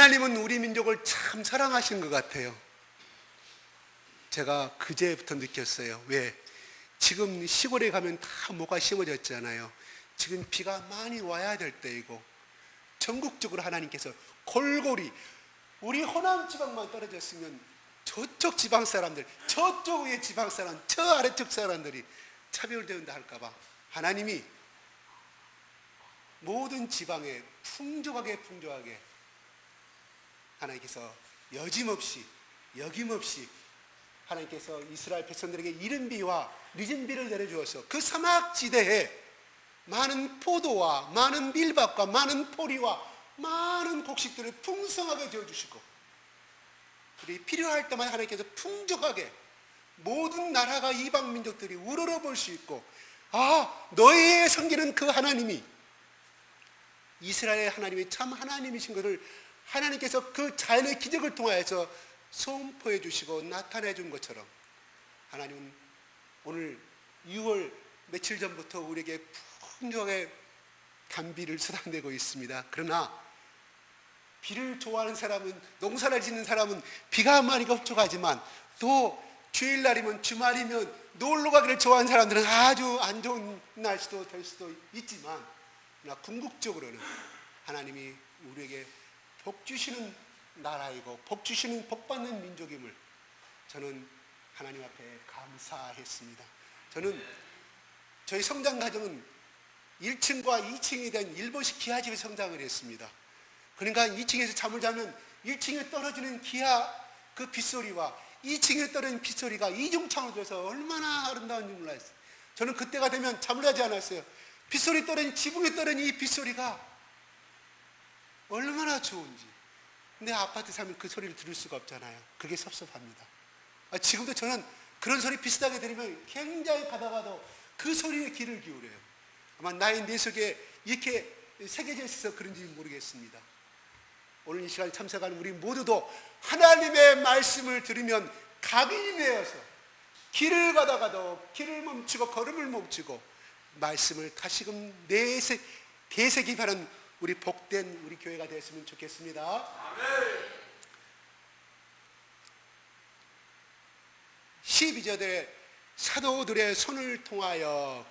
하나님은 우리 민족을 참 사랑하신 것 같아요. 제가 그제부터 느꼈어요. 왜? 지금 시골에 가면 다 뭐가 심어졌잖아요. 지금 비가 많이 와야 될 때이고, 전국적으로 하나님께서 골고루 우리 호남 지방만 떨어졌으면 저쪽 지방 사람들, 저쪽 위에 지방 사람, 저 아래쪽 사람들이 차별된다 할까봐 하나님이 모든 지방에 풍족하게 하나님께서 여짐없이 여김없이 하나님께서 이스라엘 백성들에게 이른 비와 늦은 비를 내려주어서 그 사막지대에 많은 포도와 많은 밀밭과 많은 포리와 많은 곡식들을 풍성하게 지어주시고, 우리 필요할 때마다 하나님께서 풍족하게 모든 나라가 이방 민족들이 우러러 볼 수 있고, 아, 너희의 섬기는 그 하나님이 이스라엘의 하나님이 참 하나님이신 것을 하나님께서 그 자연의 기적을 통하여서 선포해 주시고 나타내 준 것처럼, 하나님은 오늘 6월 며칠 전부터 우리에게 풍족하게 단비를 쏟아내고 있습니다. 그러나 비를 좋아하는 사람은, 농사를 짓는 사람은 비가 많이 접촉하지만, 또 주일날이면 주말이면 놀러 가기를 좋아하는 사람들은 아주 안 좋은 날씨도 될 수도 있지만, 그러나 궁극적으로는 하나님이 우리에게 복 주시는 나라이고 복 주시는 복 받는 민족임을 저는 하나님 앞에 감사했습니다. 저는 저희 성장 가정은 1층과 2층이 된 일본식 기아집에 성장을 했습니다. 그러니까 2층에서 잠을 자면 1층에 떨어지는 기아 그 빗소리와 2층에 떨어지는 빗소리가 이중창으로 들어서 얼마나 아름다운지 몰라요. 저는 그때가 되면 잠을 자지 않았어요. 빗소리 떨어진, 지붕에 떨어진 이 빗소리가 얼마나 좋은지. 근데 아파트 살면 그 소리를 들을 수가 없잖아요. 그게 섭섭합니다. 지금도 저는 그런 소리 비슷하게 들으면 굉장히 가다가도 그 소리에 귀를 기울여요. 아마 나의 뇌 속에 이렇게 새겨져 있어서 그런지 모르겠습니다. 오늘 이 시간에 참석하는 우리 모두도 하나님의 말씀을 들으면 각인이 되어서 길을 가다가도 길을 멈추고 걸음을 멈추고 말씀을 다시금 되새기하는 우리 복된 우리 교회가 되었으면 좋겠습니다. 아멘. 12절에 사도들의 손을 통하여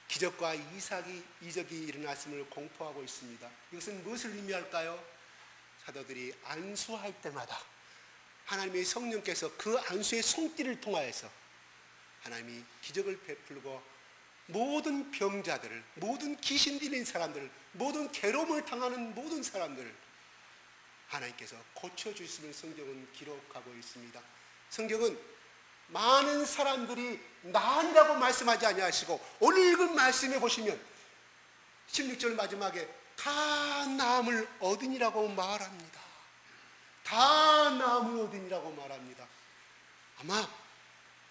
기적과 이적이 일어났음을 공포하고 있습니다. 이것은 무엇을 의미할까요? 사도들이 안수할 때마다 하나님의 성령께서 그 안수의 손길을 통하여서 하나님이 기적을 베풀고 모든 병자들을, 모든 귀신 들린 사람들을, 모든 괴로움을 당하는 모든 사람들을 하나님께서 고쳐주시는 성경은 기록하고 있습니다. 성경은 많은 사람들이 나으리라고 말씀하지 아니하시고, 오늘 읽은 말씀에 보시면 16절 마지막에 다 나음을 얻으니라고 말합니다. 다 나음을 얻으니라고 말합니다. 아마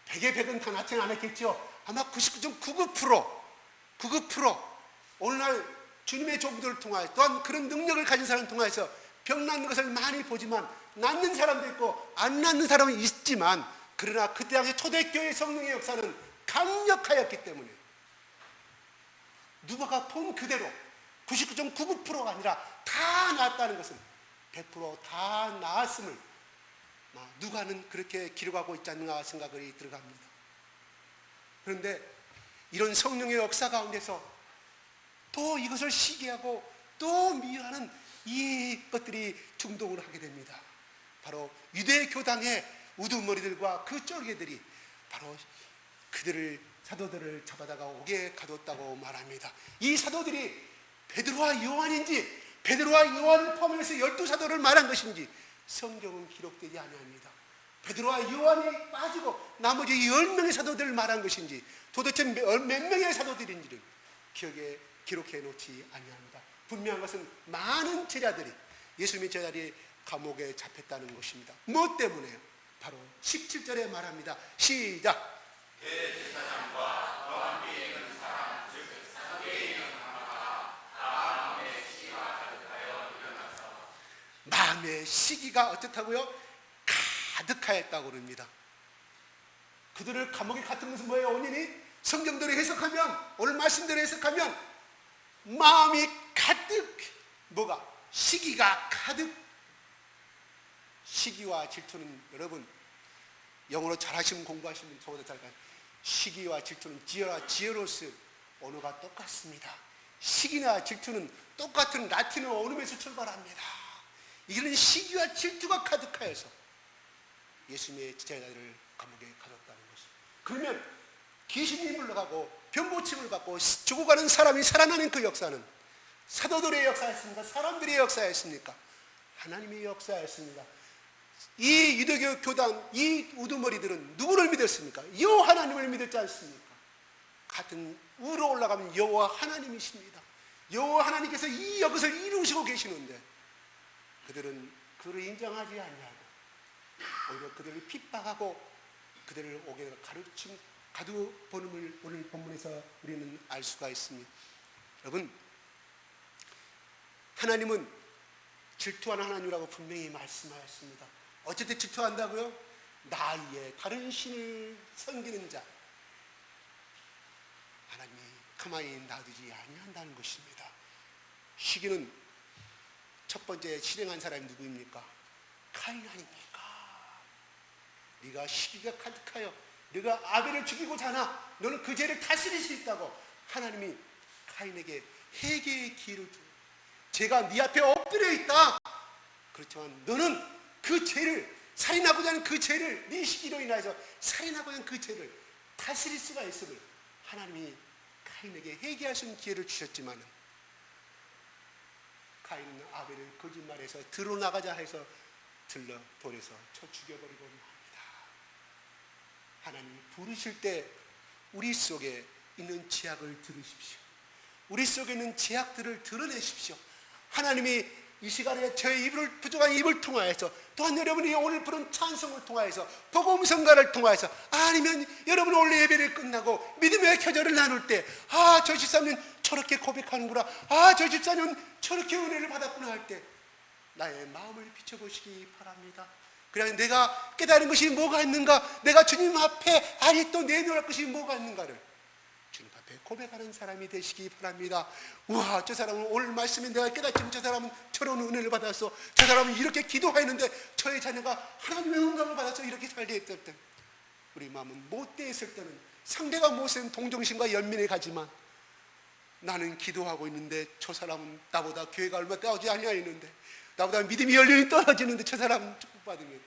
100의 100은 다 나타나지 않았겠죠. 아마 99.99% 오늘날 주님의 종들을 통하여, 또한 그런 능력을 가진 사람을 통해서 병 낫는 것을 많이 보지만, 낫는 사람도 있고 안 낫는 사람은 있지만, 그러나 그때 당시 초대교회 성령의 역사는 강력하였기 때문에 누가가 본 그대로 99.99%가 아니라 다 나았다는 것은 100% 다 나았음을 누가는 그렇게 기록하고 있지 않는가 생각이 들어갑니다. 그런데 이런 성령의 역사 가운데서 또 이것을 시기하고 또 미워하는 이 것들이 중독을 하게 됩니다. 바로 유대 교당의 우두머리들과 그 쫄개들이 바로 그들을, 사도들을 잡아다가 옥에 가뒀다고 말합니다. 이 사도들이 베드로와 요한인지, 베드로와 요한을 포함해서 12사도를 말한 것인지 성경은 기록되지 아니합니다. 베드로와 요한이 빠지고 나머지 10명의 사도들을 말한 것인지, 도대체 몇 명의 사도들인지를 기록해 놓지 아니합니다. 분명한 것은 많은 제자들이, 예수님의 제자들이 감옥에 잡혔다는 것입니다. 무엇 때문에요? 바로 17절에 말합니다. 시작. 대제사장과 또 함께 있는 사람, 즉 사도에 있는 하나가 다 마음의 시기가 가득하여 일어나서. 마음의 시기가 어떻다고요? 가득하였다고 그럽니다. 그들을 감옥에 갔던 것은 뭐예요? 원인이? 성경대로 해석하면, 오늘 말씀대로 해석하면 마음이 가득, 뭐가? 시기가 가득 시기와 질투는 여러분 영어로 잘하시면 공부하시면 저보다 잘까요? 시기와 질투는 지어로스 언어가 똑같습니다. 시기나 질투는 똑같은 라틴어 언음에서 출발합니다. 이런 시기와 질투가 가득하여서 예수님의 제자들을 감옥에 가뒀다는 것입니다. 그러면 귀신이 물러가고 병고침을 받고 죽어가는 사람이 살아나는 그 역사는 사도들의 역사였습니까? 사람들의 역사였습니까? 하나님의 역사였습니다. 이 유대교 교단, 이 우두머리들은 누구를 믿었습니까? 여호와 하나님을 믿었지 않습니까? 같은 위로 올라가면 여호와 하나님이십니다. 여호와 하나님께서 이 역사를 이루시고 계시는데 그들은 그를 인정하지 않냐고 오히려 그들을 핍박하고 그들을 옥에 가두보냄을 오늘 본문에서 우리는 알 수가 있습니다. 여러분, 하나님은 질투하는 하나님이라고 분명히 말씀하였습니다. 어쨌든 질투한다고요? 나의 다른 신을 섬기는 자 하나님이 가만히 놔두지 아니한다는 것입니다. 시기는 첫 번째 실행한 사람이 누구입니까? 카인 아닙니까? 네가 시기가 가득하여 네가 아벨을 죽이고자 하나 너는 그 죄를 다스릴 수 있다고 하나님이 카인에게 회개의 기회를 줍니다. 죄가 네 앞에 엎드려 있다. 그렇지만 너는 그 죄를 살인하고자 하는 그 죄를 네 시기로 인하여서 살인하고자 하는 그 죄를 다스릴 수가 있음을 하나님이 카인에게 회개하시는 기회를 주셨지만 카인은 아벨을 거짓말해서 드러나가자 해서 들러 돌에서 쳐 죽여버리고 맙니다. 하나님이 부르실 때 우리 속에 있는 죄악을 들으십시오. 우리 속에 있는 죄악들을 드러내십시오. 하나님이 이 시간에 저의 입을 부족한 입을 통하여서 또한 여러분이 오늘 부른 찬송을 통하여서 복음 성가를 통하여서 아니면 여러분 오늘 예배를 끝나고 믿음의 교제를 나눌 때 저 집사님 저렇게 고백하는구나, 저 집사님 저렇게 은혜를 받았구나 할 때 나의 마음을 비춰보시기 바랍니다. 그래야 내가 깨달은 것이 뭐가 있는가, 내가 주님 앞에 아직도 내놓을 것이 뭐가 있는가를 주님 앞에 고백하는 사람이 되시기 바랍니다. 우와, 저 사람은 오늘 말씀에 내가 깨닫지만 저 사람은 저런 은혜를 받았어, 저 사람은 이렇게 기도했는데 저의 자녀가 하나님의 응답을 받아서 이렇게 살게 했을 때 우리 마음은 못되었을 때는 상대가 못된 동정심과 연민에 가지만 나는 기도하고 있는데 저 사람은 나보다 교회가 얼마 떠오지 아니하 있는데 나보다 믿음이 연륜이 떨어지는데 저 사람은 축복받으면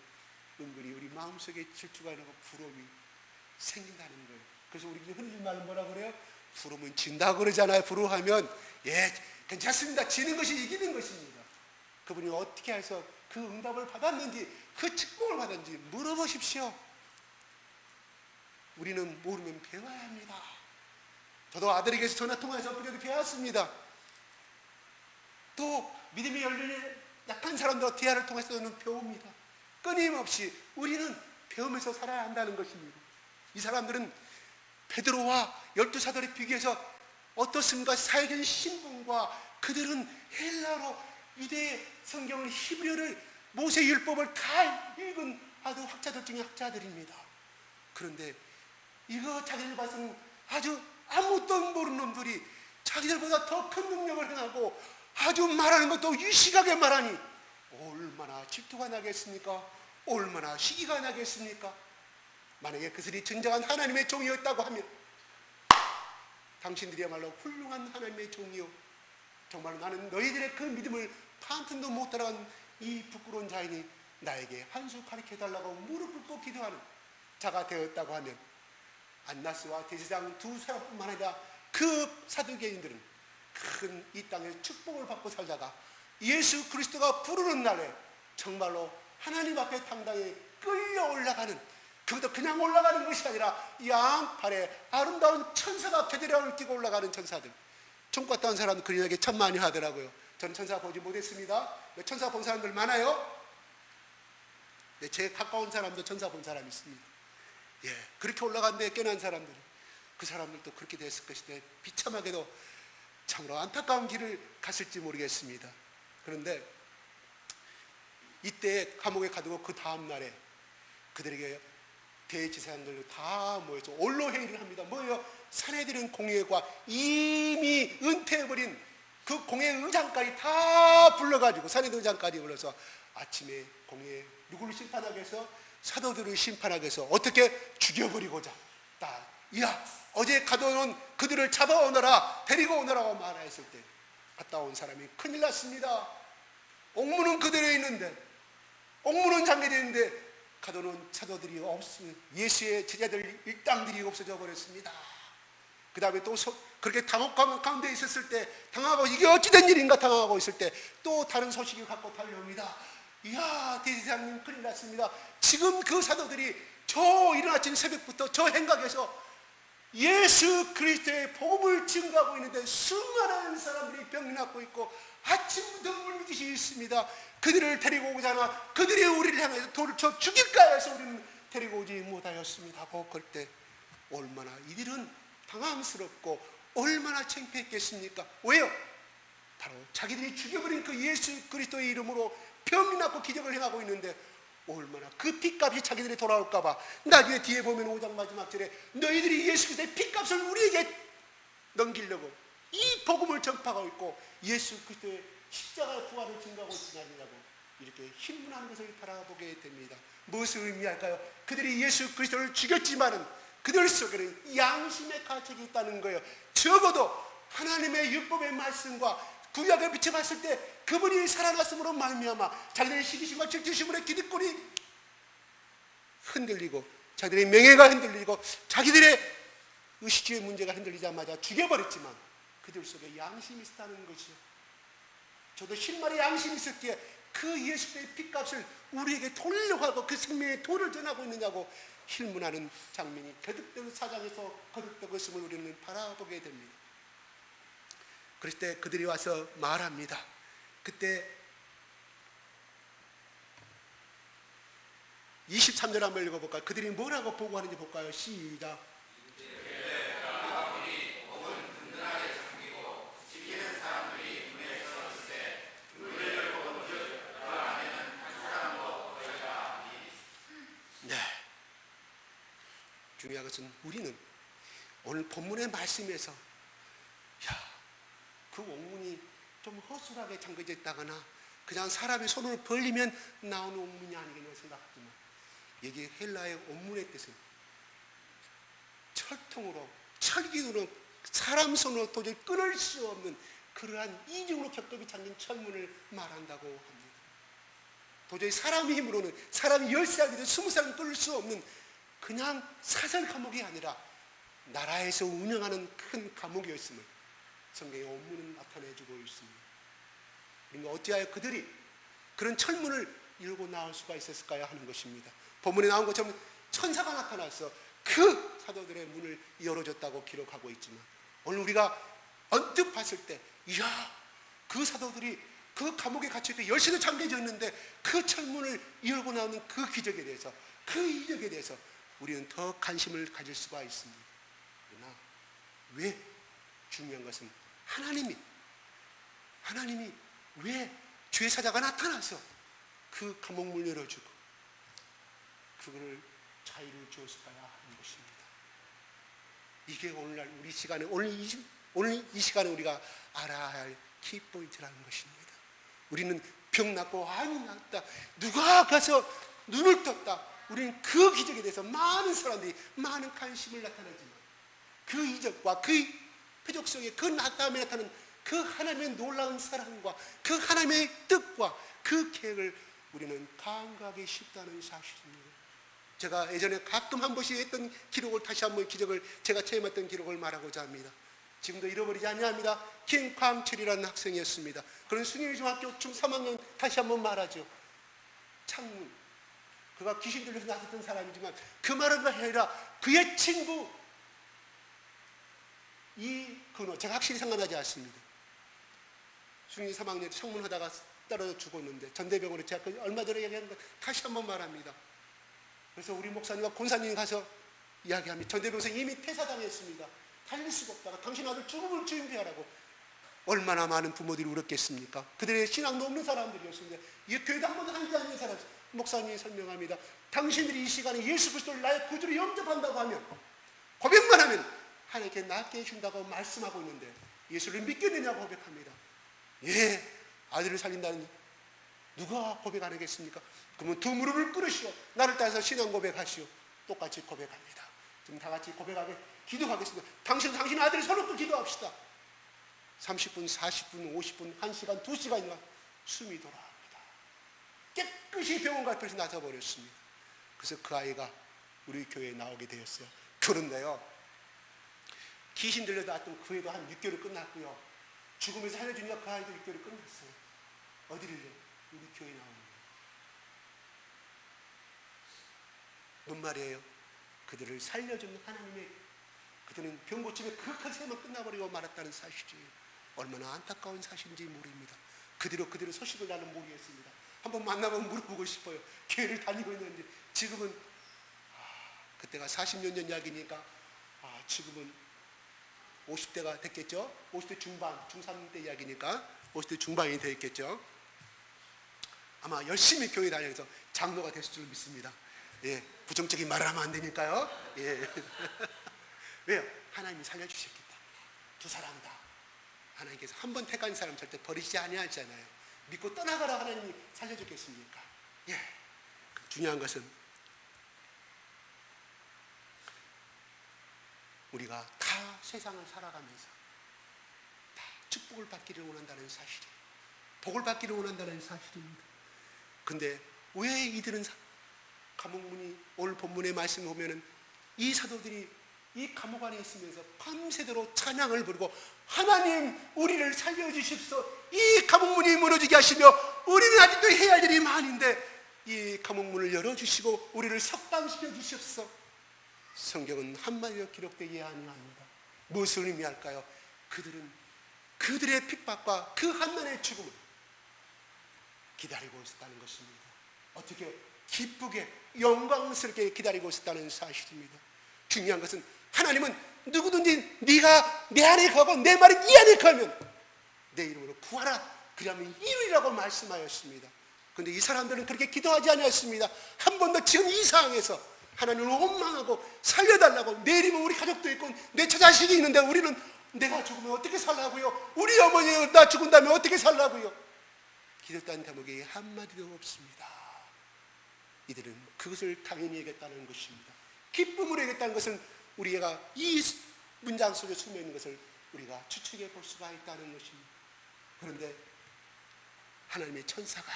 은근히 우리 마음속에 질투가 나고 부러움이 생긴다는 거예요. 그래서 우리는 흔히 말은 뭐라 그래요? 부러우면 진다고 그러잖아요. 부러워하면 괜찮습니다. 지는 것이 이기는 것입니다. 그분이 어떻게 해서 그 응답을 받았는지 그 축복을 받았는지 물어보십시오. 우리는 모르면 배워야 합니다. 저도 아들에게서 전화통화해서 엊그제도 배웠습니다. 또 믿음의 연륜이 약한 사람들과 대화를 통해서는 배웁니다. 끊임없이 우리는 배우면서 살아야 한다는 것입니다. 이 사람들은 베드로와 12사도에 비교해서 어떻습니까? 사회적인 신분과 그들은 헬라로 유대 성경을 히브리어를 모세율법을 다 읽은 아주 학자들 중에 학자들입니다. 그런데 이거 자기들 봐서는 아주 아무것도 모르는 놈들이 자기들보다 더 큰 능력을 행하고 아주 말하는 것도 유식하게 말하니 얼마나 질투가 나겠습니까? 얼마나 시기가 나겠습니까? 만약에 그들이 진정한 하나님의 종이었다고 하면 당신들이야말로 훌륭한 하나님의 종이요, 정말 나는 너희들의 그 믿음을 반틈도 못 따라간 이 부끄러운 자이니 나에게 한 수 가르쳐달라고 무릎 꿇고 기도하는 자가 되었다고 하면 안나스와 대제사장 두 사람뿐만 아니라 그 사두개인들은 큰 이 땅에 축복을 받고 살다가 예수 그리스도가 부르는 날에 정말로 하나님 앞에 당당히 끌려 올라가는, 그것도 그냥 올라가는 것이 아니라 양팔에 아름다운 천사가 겨드랑이를 끼고 올라가는 천사들. 천국 갔다 온 사람은 그녀에게 참 많이 하더라고요. 저는 천사 보지 못했습니다. 천사 본 사람들 많아요? 네, 제 가까운 사람도 천사 본 사람이 있습니다. 그렇게 올라갔는데 깨난 사람들, 그 사람들도 그렇게 됐을 것인데 비참하게도 참으로 안타까운 길을 갔을지 모르겠습니다. 그런데 이때 감옥에 가두고 그 다음 날에 그들에게 대제사장들 다 모여서 원로 회의를 합니다. 뭐예요? 사내들은 공회과 이미 은퇴해버린 그 공회 의장까지 다 불러가지고 산해도 의장까지 불러서 아침에 공회에 누구를 심판하기 위해서? 사도들을 심판하기 위해서 어떻게? 죽여버리고자. 야, 어제 가둬놓은 그들을 잡아오너라, 데리고 오너라고 말했을 때 갔다 온 사람이 큰일 났습니다. 옥문은 그대로 있는데, 옥문은 잠겨져 있는데 가둬놓은 사도들이 없으면 예수의 제자들 일당들이 없어져 버렸습니다. 그 다음에 또 그렇게 당혹감 가운데 있었을 때, 당하고 이게 어찌된 일인가 당하고 있을 때 또 다른 소식을 갖고 달려옵니다. 이야, 대제사장님 큰일 났습니다. 지금 그 사도들이 저 이른 아침 새벽부터 저 행각에서 예수 그리스도의 복음을 증거하고 있는데 수많은 사람들이 병이 낫고 있고 아침부터 물밑이 있습니다. 그들을 데리고 오고자 하나 그들이 우리를 향해서 돌을 쳐 죽일까 해서 우리는 데리고 오지 못하였습니다 하고, 그럴 때 얼마나 이들은 당황스럽고 얼마나 창피했겠습니까? 왜요? 바로 자기들이 죽여버린 그 예수 그리스도의 이름으로 병이 낫고 기적을 행하고 있는데 얼마나 그 핏값이 자기들이 돌아올까봐 나중에 뒤에 보면 5장 마지막 절에 너희들이 예수 그리스도의 핏값을 우리에게 넘기려고 이 복음을 전파하고 있고 예수 그리스도의 십자가의 부활을 증거하고 있지 않느냐고 이렇게 흰문하는 것을 바라보게 됩니다. 무엇을 의미할까요? 그들이 예수 그리스도를 죽였지만은 그들 속에는 양심의 가책이 있다는 거예요. 적어도 하나님의 율법의 말씀과 구약을 비춰봤을 때 그분이 살아났음으로 말미암아 자기들의 시기심과 질투심으로 기득권이 흔들리고 자기들의 명예가 흔들리고 자기들의 의식주의 문제가 흔들리자마자 죽여버렸지만 그들 속에 양심이 있었다는 것이죠. 저도 신말에 양심이 있었기에 그 예수의 핏값을 우리에게 돌리려고 하고 그 생명의 도를 전하고 있느냐고 힐문하는 장면이 거듭된 사장에서 거듭되고 있음을 우리는 바라보게 됩니다. 그럴 때 그들이 와서 말합니다. 그때 23절 한번 읽어볼까요? 그들이 뭐라고 보고하는지 볼까요? 시작. 네. 중요한 것은 우리는 오늘 본문의 말씀에서 그 옥문이 좀 허술하게 잠겨져 있다거나 그냥 사람이 손을 벌리면 나오는 옥문이 아니겠냐 생각하지만 여기 헬라의 옥문의 뜻은 철통으로 철기으로 사람 손으로 도저히 끊을 수 없는 그러한 이중으로 겹겹이 잠긴 철문을 말한다고 합니다. 도저히 사람의 힘으로는 사람이 10살이든 20살이든 뚫을 수 없는 그냥 사설 감옥이 아니라 나라에서 운영하는 큰 감옥이었음을 성경의 옥문은 나타내주고 있습니다. 그러니까 어찌하여 그들이 그런 철문을 열고 나올 수가 있었을까요? 하는 것입니다. 본문에 나온 것처럼 천사가 나타나서 그 사도들의 문을 열어줬다고 기록하고 있지만 오늘 우리가 언뜻 봤을 때 이야, 그 사도들이 그 감옥에 갇혀있고 열쇠도 잠겨져 있는데 그 철문을 열고 나오는 그 기적에 대해서 그 이적에 대해서 우리는 더 관심을 가질 수가 있습니다. 그러나 왜 중요한 것은 하나님이 왜 주의 사자가 나타나서 그 감옥문을 열어주고 그거를 자유를 주었을까요? 하는 것입니다. 이게 오늘날 우리 시간에 오늘 이 시간에 우리가 알아야 할 키포인트라는 것입니다. 우리는 병 낫고 암이 낫다, 누가 가서 눈을 떴다, 우리는 그 기적에 대해서 많은 사람들이 많은 관심을 나타내지만 그 이적과 그 표적 속에 그 나타남에 나타나는 그 하나님의 놀라운 사랑과 그 하나님의 뜻과 그 계획을 우리는 간과하기 쉽다는 사실입니다. 제가 예전에 가끔 한 번씩 했던 기록을 다시 한번 기적을 제가 체험했던 기록을 말하고자 합니다. 지금도 잃어버리지 아니합니다. 김광철이라는 학생이었습니다. 그런 숭일중학교 중3학년 다시 한번 말하죠. 창문, 그가 귀신 들려서 나섰던 사람이지만 그 말은 아니라 그의 친구 이근호, 제가 확실히 생각나지 않습니다. 숭일 3학년 창문하다가 떨어져 죽었는데 전대병원에 제가 얼마 전에 얘기한 거 다시 한번 말합니다. 그래서 우리 목사님과 권사님이 가서 이야기합니다. 전대병원에서 이미 퇴사당했습니다. 달릴 수가 없다가 당신 아들 죽음을 준비하라고. 얼마나 많은 부모들이 울었겠습니까? 그들의 신앙도 없는 사람들이었습니다. 이 교회도 한 번도 다니지 않는 사람. 목사님이 설명합니다. 당신들이 이 시간에 예수 그리스도를 나의 구주로 영접한다고 하면, 고백만 하면 하나님께 낫게 해준다고 말씀하고 있는데 예수를 믿겠느냐고 고백합니다. 예, 아들을 살린다는 누가 고백 안 하겠습니까? 그러면 두 무릎을 꿇으시오. 나를 따라서 신앙 고백하시오. 똑같이 고백합니다. 지금 다 같이 고백하게 기도하겠습니다. 당신 아들을 서놓고 기도합시다. 30분, 40분, 50분, 1시간, 2시간이나 숨이 돌아갑니다. 깨끗이 병원 갈 필요서 나서버렸습니다. 그래서 그 아이가 우리 교회에 나오게 되었어요. 그런데요, 귀신 들려 나왔던 그 애도 한 6개월 끝났고요. 죽음에서 살려주니까 그 아이도 6개월 끝났어요. 어디를요? 우리 교회에 나오는 거예요. 뭔 말이에요? 그들을 살려준 하나님의, 그들은 병 고침에 그윽한 세만 끝나버리고 말았다는 사실이에요. 얼마나 안타까운 사실인지 모릅니다. 그대로 소식을 나는 모르겠습니다. 한번 만나면 물어보고 싶어요. 교회를 다니고 있는지. 지금은 그때가 40년 전 이야기니까 지금은 50대가 됐겠죠. 50대 중반, 중3대 이야기니까 50대 중반이 되었겠죠. 아마 열심히 교회 다니면서 장로가 됐을 줄 믿습니다. 예, 부정적인 말을 하면 안 되니까요. 예. 왜요? 하나님이 살려주셨겠다. 두 사람 다 하나님께서 한 번 택한 사람 절대 버리지 아니하잖아요. 믿고 떠나가라 하나님이 살려주겠습니까? 예. 중요한 것은 우리가 다 세상을 살아가면서 다 축복을 받기를 원한다는 사실이에요. 복을 받기를 원한다는 사실입니다. 근데 왜 이들은 감옥문이, 오늘 본문의 말씀을 보면은 이 사도들이 이 감옥 안에 있으면서 밤새도록 찬양을 부르고 하나님 우리를 살려주십시오. 이 감옥문이 무너지게 하시며 우리는 아직도 해야 할 일이 많은데 이 감옥문을 열어주시고 우리를 석방시켜 주십시오. 성경은 한마디로 기록되어야 합니다. 무엇을 의미할까요? 그들은 그들의 핍박과 그 한난의 죽음을 기다리고 있었다는 것입니다. 어떻게 기쁘게 영광스럽게 기다리고 있었다는 사실입니다. 중요한 것은 하나님은 누구든지 네가 내 안에 가고 내 말이 네 안에 가면 내 이름으로 구하라 그러면 이루리라고 말씀하였습니다. 그런데 이 사람들은 그렇게 기도하지 않았습니다. 한 번도 지금 이 상황에서 하나님을 원망하고 살려달라고, 내 이름은 우리 가족도 있고 내 자식이 있는데 우리는 내가 죽으면 어떻게 살라고요? 우리 어머니가 나 죽은다면 어떻게 살라고요? 기도했다는 대목이 한마디도 없습니다. 이들은 그것을 당연히 얘기했다는 것입니다. 기쁨으로 얘기했다는 것은 우리가 이 문장 속에 숨어 있는 것을 우리가 추측해 볼 수가 있다는 것입니다. 그런데 하나님의 천사가,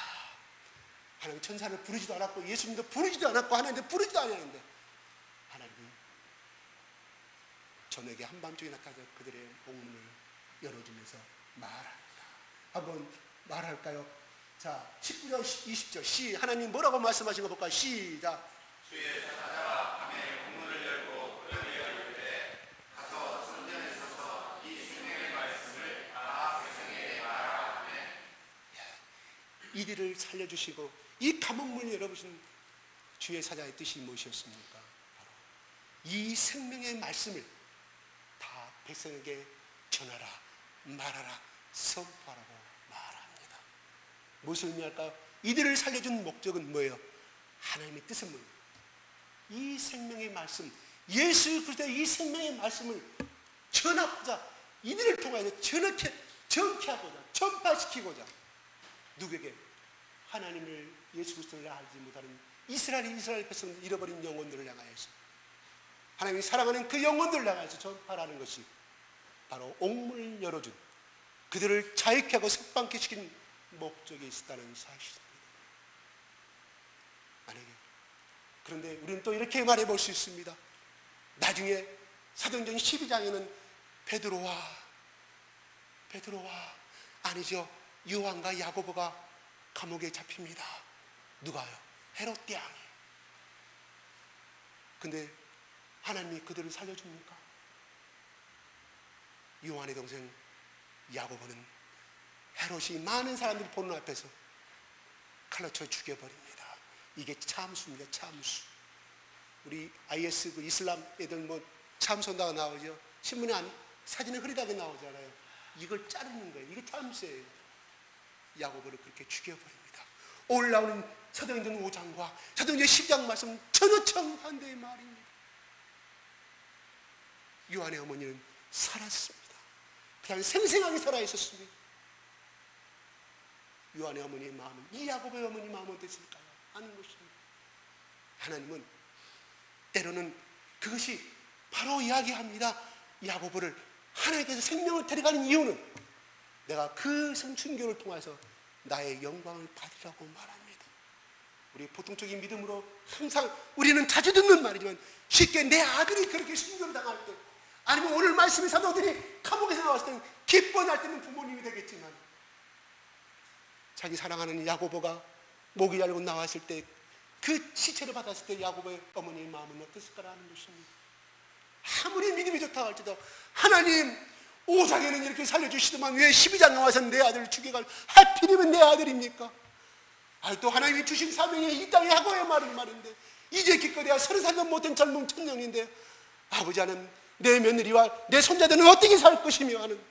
하나님 천사를 부르지도 않았고 예수님도 부르지도 않았고 하나님도 부르지도 않았는데 하나님은 저녁에 한밤중에 나타나서 그들의 옥문을 열어주면서 말합니다. 한번 말할까요? 자, 19절 20절 시, 하나님 뭐라고 말씀하신 거 볼까요? 시작. 주의 사자가 밤에 옥문을 열고 그를 열을 때 가서 성전에 서서 이 생명의 말씀을 다 백성에게 말하라 하매 이들을 살려주시고 이 감옥문을 열어보신 주의 사자의 뜻이 무엇이었습니까? 바로 이 생명의 말씀을 다 백성에게 전하라, 말하라, 선포하라고 말합니다. 무엇을 의미할까요? 이들을 살려준 목적은 뭐예요? 하나님의 뜻은 뭐예요? 이 생명의 말씀, 예수 그리스도의 이 생명의 말씀을 전하고자, 이들을 통하여 전케하고자, 전파시키고자, 누구에게? 하나님을, 예수 그리스도를 알지 못하는 이스라엘 백성들, 잃어버린 영혼들을 향하여서, 하나님이 사랑하는 그 영혼들을 향하여서 전파하는 것이 바로 옥문을 열어준, 그들을 자유케 하고 석방케 시킨 목적이 있었다는 사실입니다. 만약에, 그런데 우리는 또 이렇게 말해 볼 수 있습니다. 나중에 사도행전 12장에는 베드로와 아니죠, 요한과 야고보가 감옥에 잡힙니다. 누가요? 헤롯 대왕이. 근데 하나님이 그들을 살려줍니까? 요한의 동생 야고보는 헤롯이 많은 사람들이 보는 앞에서 칼로 쳐 죽여버립니다. 이게 참수입니다. 참수. 우리 IS 그 이슬람 애들 뭐 참수한다고 나오죠. 신문에 사진에 흐리다게 나오잖아요. 이걸 자르는 거예요. 이게 참수예요. 야고보를 그렇게 죽여버립니다. 오늘 나오는 사도행전 5장과 사도행전 10장 말씀 전혀 정반대의 말입니다. 요한의 어머니는 살았습니다. 그냥 생생하게 살아있었습니다. 요한의 어머니의 마음은, 이 야곱의 어머니 마음은 어땠을까요? 아는 것입니다. 하나님은 때로는 그것이 바로 이야기합니다. 야곱을 하나님께서 생명을 데려가는 이유는 내가 그 성춘교를 통해서 나의 영광을 받으라고 말합니다. 우리 보통적인 믿음으로 항상 우리는 자주 듣는 말이지만 쉽게 내 아들이 그렇게 순교를 당할 때, 아니면 오늘 말씀의 사도들이 감옥에서 나왔을 때는 기뻐할 때는 부모님이 되겠지만, 자기 사랑하는 야고보가 목이 열고 나왔을 때 그 시체를 받았을 때 야고보의 어머니의 마음은 어땠을까라는 것입니다. 아무리 믿음이 좋다고 할지도 하나님 오상에는 이렇게 살려주시더만 왜 12장 나와서 내 아들을 죽여갈 하필이면 내 아들입니까? 또 하나님이 주신 사명이 이 땅에 하고 해야 말인 말인데 이제 기껏해야 30살도 못된 젊은 청년인데 아버지 하는 내 며느리와 내 손자들은 어떻게 살 것이며 하는,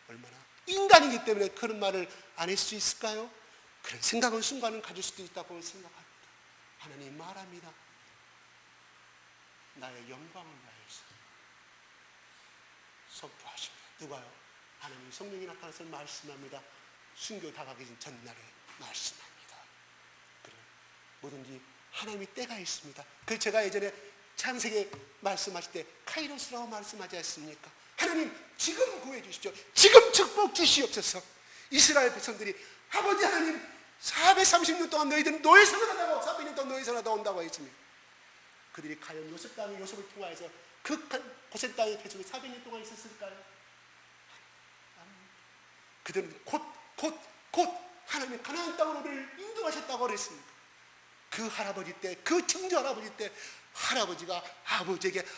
얼마나 인간이기 때문에 그런 말을 안 할 수 있을까요? 그런 생각은 순간은 가질 수도 있다고 생각합니다. 하나님 말합니다. 나의 영광을 위하여서 선포하십니다. 누가요? 하나님 성령이 나타나서 말씀합니다. 순교 다가기 전날에 말씀합니다. 그래, 뭐든지 하나님이 때가 있습니다. 그 제가 예전에 창세기 말씀하실 때 카이로스라고 말씀하지 않습니까? 하나님 지금 구해 주십시오. 지금 축복 주시옵소서. 이스라엘 백성들이 아버지 하나님 430년 동안 너희들은 노예 생활하다고 400년 동안 노예 생활하다 온다고 했습니다. 그들이 과연 요셉 땅의 요셉을 통하여서 그 고센 땅의 계속에 400년 동안 있었을까요? 그들은 곧 하나님의 가나안 땅으로 우리를 인도하셨다고 그랬습니다. 그 할아버지 때, 그 증조 할아버지 때 할아버지가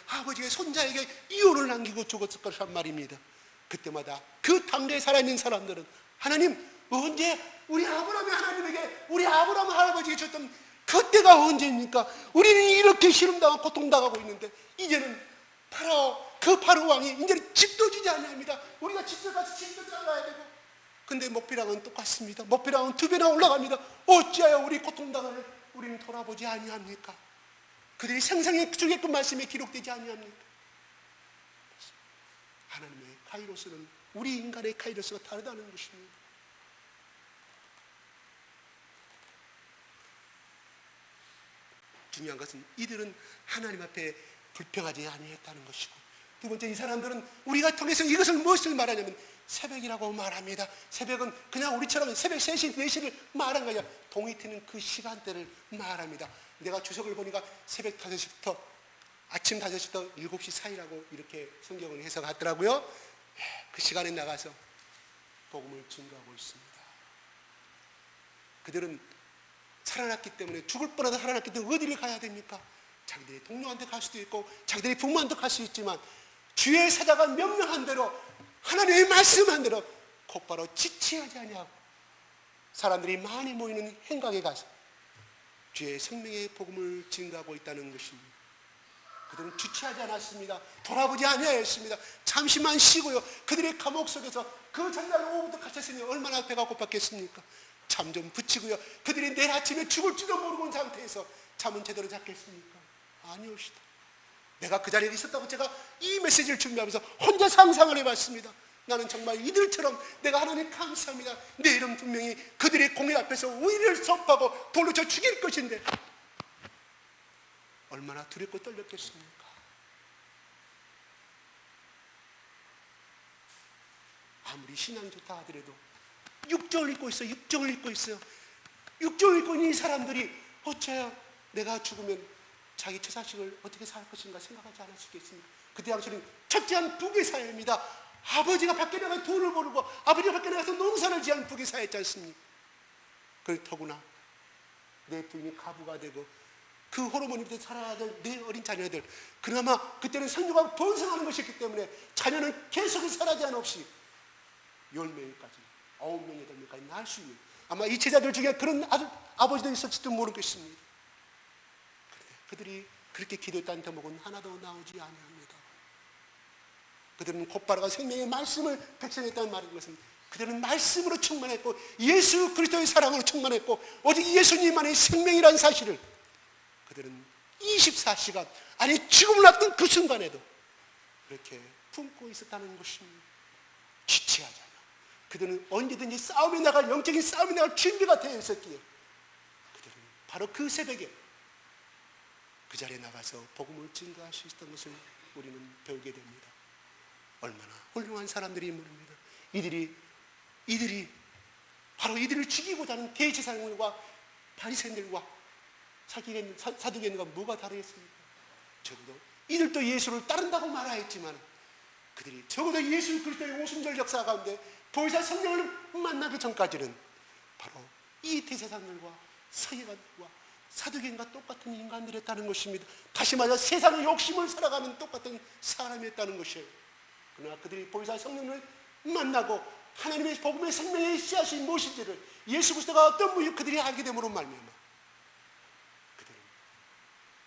아버지의 손자에게 이혼을 남기고 죽었을 것이란 말입니다. 그때마다 그 당대에 살아있는 사람들은 하나님 언제 우리 아브라함이 하나님에게 우리 아브라함 할아버지에게 줬던 그때가 언제입니까? 우리는 이렇게 시름당하고 고통당하고 있는데 이제는 그 파라오 왕이 이제는 집도 주지 아니합니다. 우리가 직접 가서 집도 잘라야 되고, 근데 목비랑은 똑같습니다. 목비랑은 2배나 올라갑니다. 어찌하여 우리 고통당하는 우리는 돌아보지 아니합니까? 그들이 생생히 주겠건 말씀에 기록되지 아니합니까? 하나님의 카이로스는 우리 인간의 카이로스가 다르다는 것입니다. 중요한 것은 이들은 하나님 앞에 불평하지 아니했다는 것이고, 두 번째, 이 사람들은 우리가 통해서 이것을 무엇을 말하냐면 새벽이라고 말합니다. 새벽은 그냥 우리처럼 새벽 3시, 4시를 말한 거냐, 동이 트는 그 시간대를 말합니다. 내가 주석을 보니까 새벽 5시부터 아침 5시부터 7시 사이라고 이렇게 성경을 해석하더라고요. 그 시간에 나가서 복음을 증거하고 있습니다. 그들은 살아났기 때문에, 죽을 뻔하다 살아났기 때문에 어디를 가야 됩니까? 자기들이 동료한테 갈 수도 있고 자기들이 부모한테 갈 수 있지만 주의 사자가 명령한 대로, 하나님의 말씀한 대로 곧바로 지체하지 아니하고 사람들이 많이 모이는 행각에 가서 주의 생명의 복음을 증거하고 있다는 것입니다. 그들은 주체하지 않았습니다. 돌아보지 아니하였습니다. 잠시만 쉬고요. 그들의 감옥 속에서 그 전날 오후부터 갇혔으니 얼마나 배가 고팠겠습니까? 잠 좀 붙이고요. 그들이 내일 아침에 죽을지도 모르고 온 상태에서 잠은 제대로 잤겠습니까? 아니옵시다. 내가 그 자리에 있었다고 제가 이 메시지를 준비하면서 혼자 상상을 해봤습니다. 나는 정말 이들처럼 내가 하나님 감사합니다. 내일은 분명히 그들의 공의 앞에서 우리를 접하고 돌로 쳐 죽일 것인데 얼마나 두렵고 떨렸겠습니까? 아무리 신앙이 좋다 하더라도 6정을 읽고 있어요. 6정을 읽고 있어요. 6정을 읽고 있는 이 사람들이 어째야 내가 죽으면 자기 처자식을 어떻게 살 것인가 생각하지 않을 수 있겠습니까? 그때 당시는 첫째한 북의 사회입니다. 아버지가 밖에 나가서 돈을 벌고 아버지가 밖에 나가서 농사를 지은 북의 사회였지 않습니까? 그렇더구나 내 부인이 가부가 되고 그 호르몬이 밑에 살아야 될 내 어린 자녀들, 그나마 그때는 생육하고 번성하는 것이었기 때문에 자녀는 계속 살아지 않없이 10명까지 9명, 8명까지 낳을 수 있는, 아마 이 제자들 중에 그런 아버지도 있었을지도 모르겠습니다. 그들이 그렇게 기도했다는 대목은 하나도 나오지 아니합니다. 그들은 곧바로 생명의 말씀을 백성했다는 말인 것은 그들은 말씀으로 충만했고 예수 그리스도의 사랑으로 충만했고 오직 예수님만의 생명이라는 사실을 그들은 24시간, 아니 죽음을 앞둔 그 순간에도 그렇게 품고 있었다는 것입니다. 지체하지 않아. 그들은 언제든지 싸움에 나갈, 영적인 싸움에 나갈 준비가 되어 있었기에 그들은 바로 그 새벽에 그 자리에 나가서 복음을 증거할 수 있었던 것을 우리는 배우게 됩니다. 얼마나 훌륭한 사람들이 모릅니다. 이들이 바로 이들을 죽이고자 하는 대제사장들과 바리새인들과 사두개인과 뭐가 다르겠습니까? 적어도 이들도 예수를 따른다고 말하였지만 그들이 적어도 예수 그리스도의 오순절 역사 가운데 보혜사 성령을 만나기 전까지는 바로 이 대제사장들과 서기관들과 사두개인과 똑같은 인간들이었다는 것입니다. 다시 말해 세상의 욕심을 살아가는 똑같은 사람이었다는 것이에요. 그러나 그들이 보혜사 성령을 만나고 하나님의 복음의 생명의 씨앗이 무엇인지를 예수 그리스도가 어떤 분이 그들이 알게 됨으로 말미암아 그들은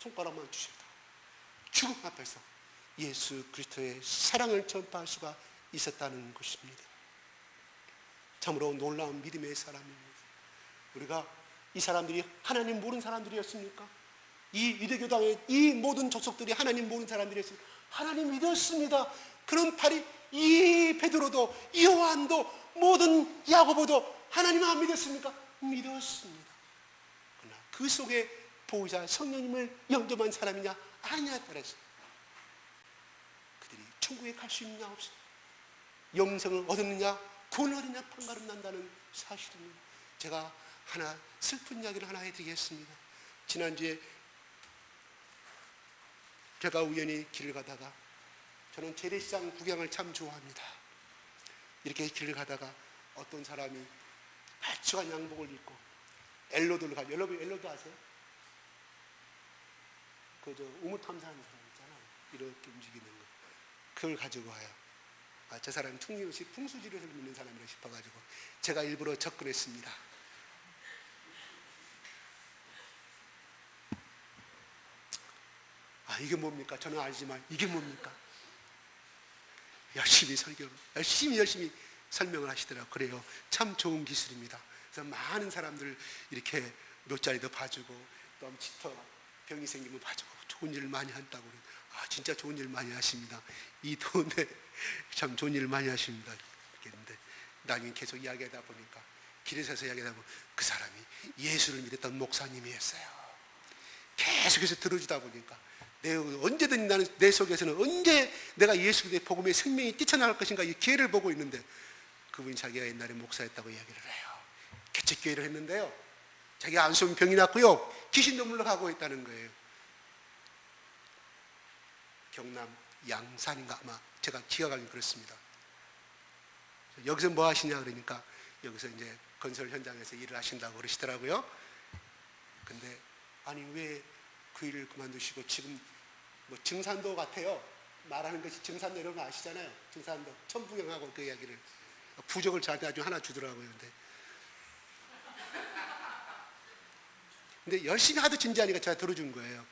손가락만 주셔도 죽음 앞에서 예수 그리스도의 사랑을 전파할 수가 있었다는 것입니다. 참으로 놀라운 믿음의 사람입니다. 우리가 이 사람들이 하나님 모르는 사람들이었습니까? 이 유대교당의 이 모든 족속들이 하나님 모르는 사람들이었습니까? 하나님 믿었습니다. 그런 팔이 이 베드로도 이 요한도 모든 야고보도 하나님 안 믿었습니까? 믿었습니다. 그러나 그 속에 보호자 성령님을 영접한 사람이냐 아니냐에 따라서 그들이 천국에 갈 수 있느냐 없느냐, 영생을 얻느냐 구원을 얻느냐 판가름 난다는 사실입니다. 제가 하나 슬픈 이야기를 하나 해드리겠습니다. 지난주에 제가 우연히 길을 가다가, 저는 재래시장 구경을 참 좋아합니다. 이렇게 길을 가다가 어떤 사람이 아주한 양복을 입고 엘로드를 가요. 여러분 엘로드 아세요? 그 저 우물 탐사하는 사람 있잖아요. 이렇게 움직이는 거. 그걸 가지고 와요. 아, 저 사람이 퉁림없이 풍수지리를 믿는 사람이라 싶어가지고 제가 일부러 접근했습니다. 아, 이게 뭡니까? 저는 알지만 이게 뭡니까? 열심히 열심히 설명을 하시더라고요. 그래요. 참 좋은 기술입니다. 그래서 많은 사람들 이렇게 묘자리도 봐주고 또 짙어 병이 생기면 봐주고 좋은 일을 많이 한다고 그래요. 아, 진짜 좋은 일 많이 하십니다. 이 돈에 참 좋은 일을 많이 하십니다. 그랬는데 나중에 계속 이야기하다 보니까 길에 서서 이야기하다 보면 그 사람이 예수를 믿었던 목사님이었어요. 계속해서 들어주다 보니까 언제든지 나는 내 속에서는 언제 내가 예수 그리스도의 복음의 생명이 뛰쳐나갈 것인가 이 기회를 보고 있는데 그분이 자기가 옛날에 목사였다고 이야기를 해요. 개척교회를 했는데요, 자기가 안수면 병이 났고요, 귀신도 물러가고 있다는 거예요. 경남 양산인가 아마 제가 기억하기는 그렇습니다. 여기서 뭐 하시냐 그러니까 여기서 이제 건설 현장에서 일을 하신다고 그러시더라고요. 근데 아니 왜 그 일을 그만두시고 지금 뭐 증산도 같아요. 말하는 것이 증산도 여러분 아시잖아요. 증산도 천부경하고 그 이야기를 부적을 저한테 아주 하나 주더라고요. 근데 열심히 하도 진지하니까 제가 들어준 거예요.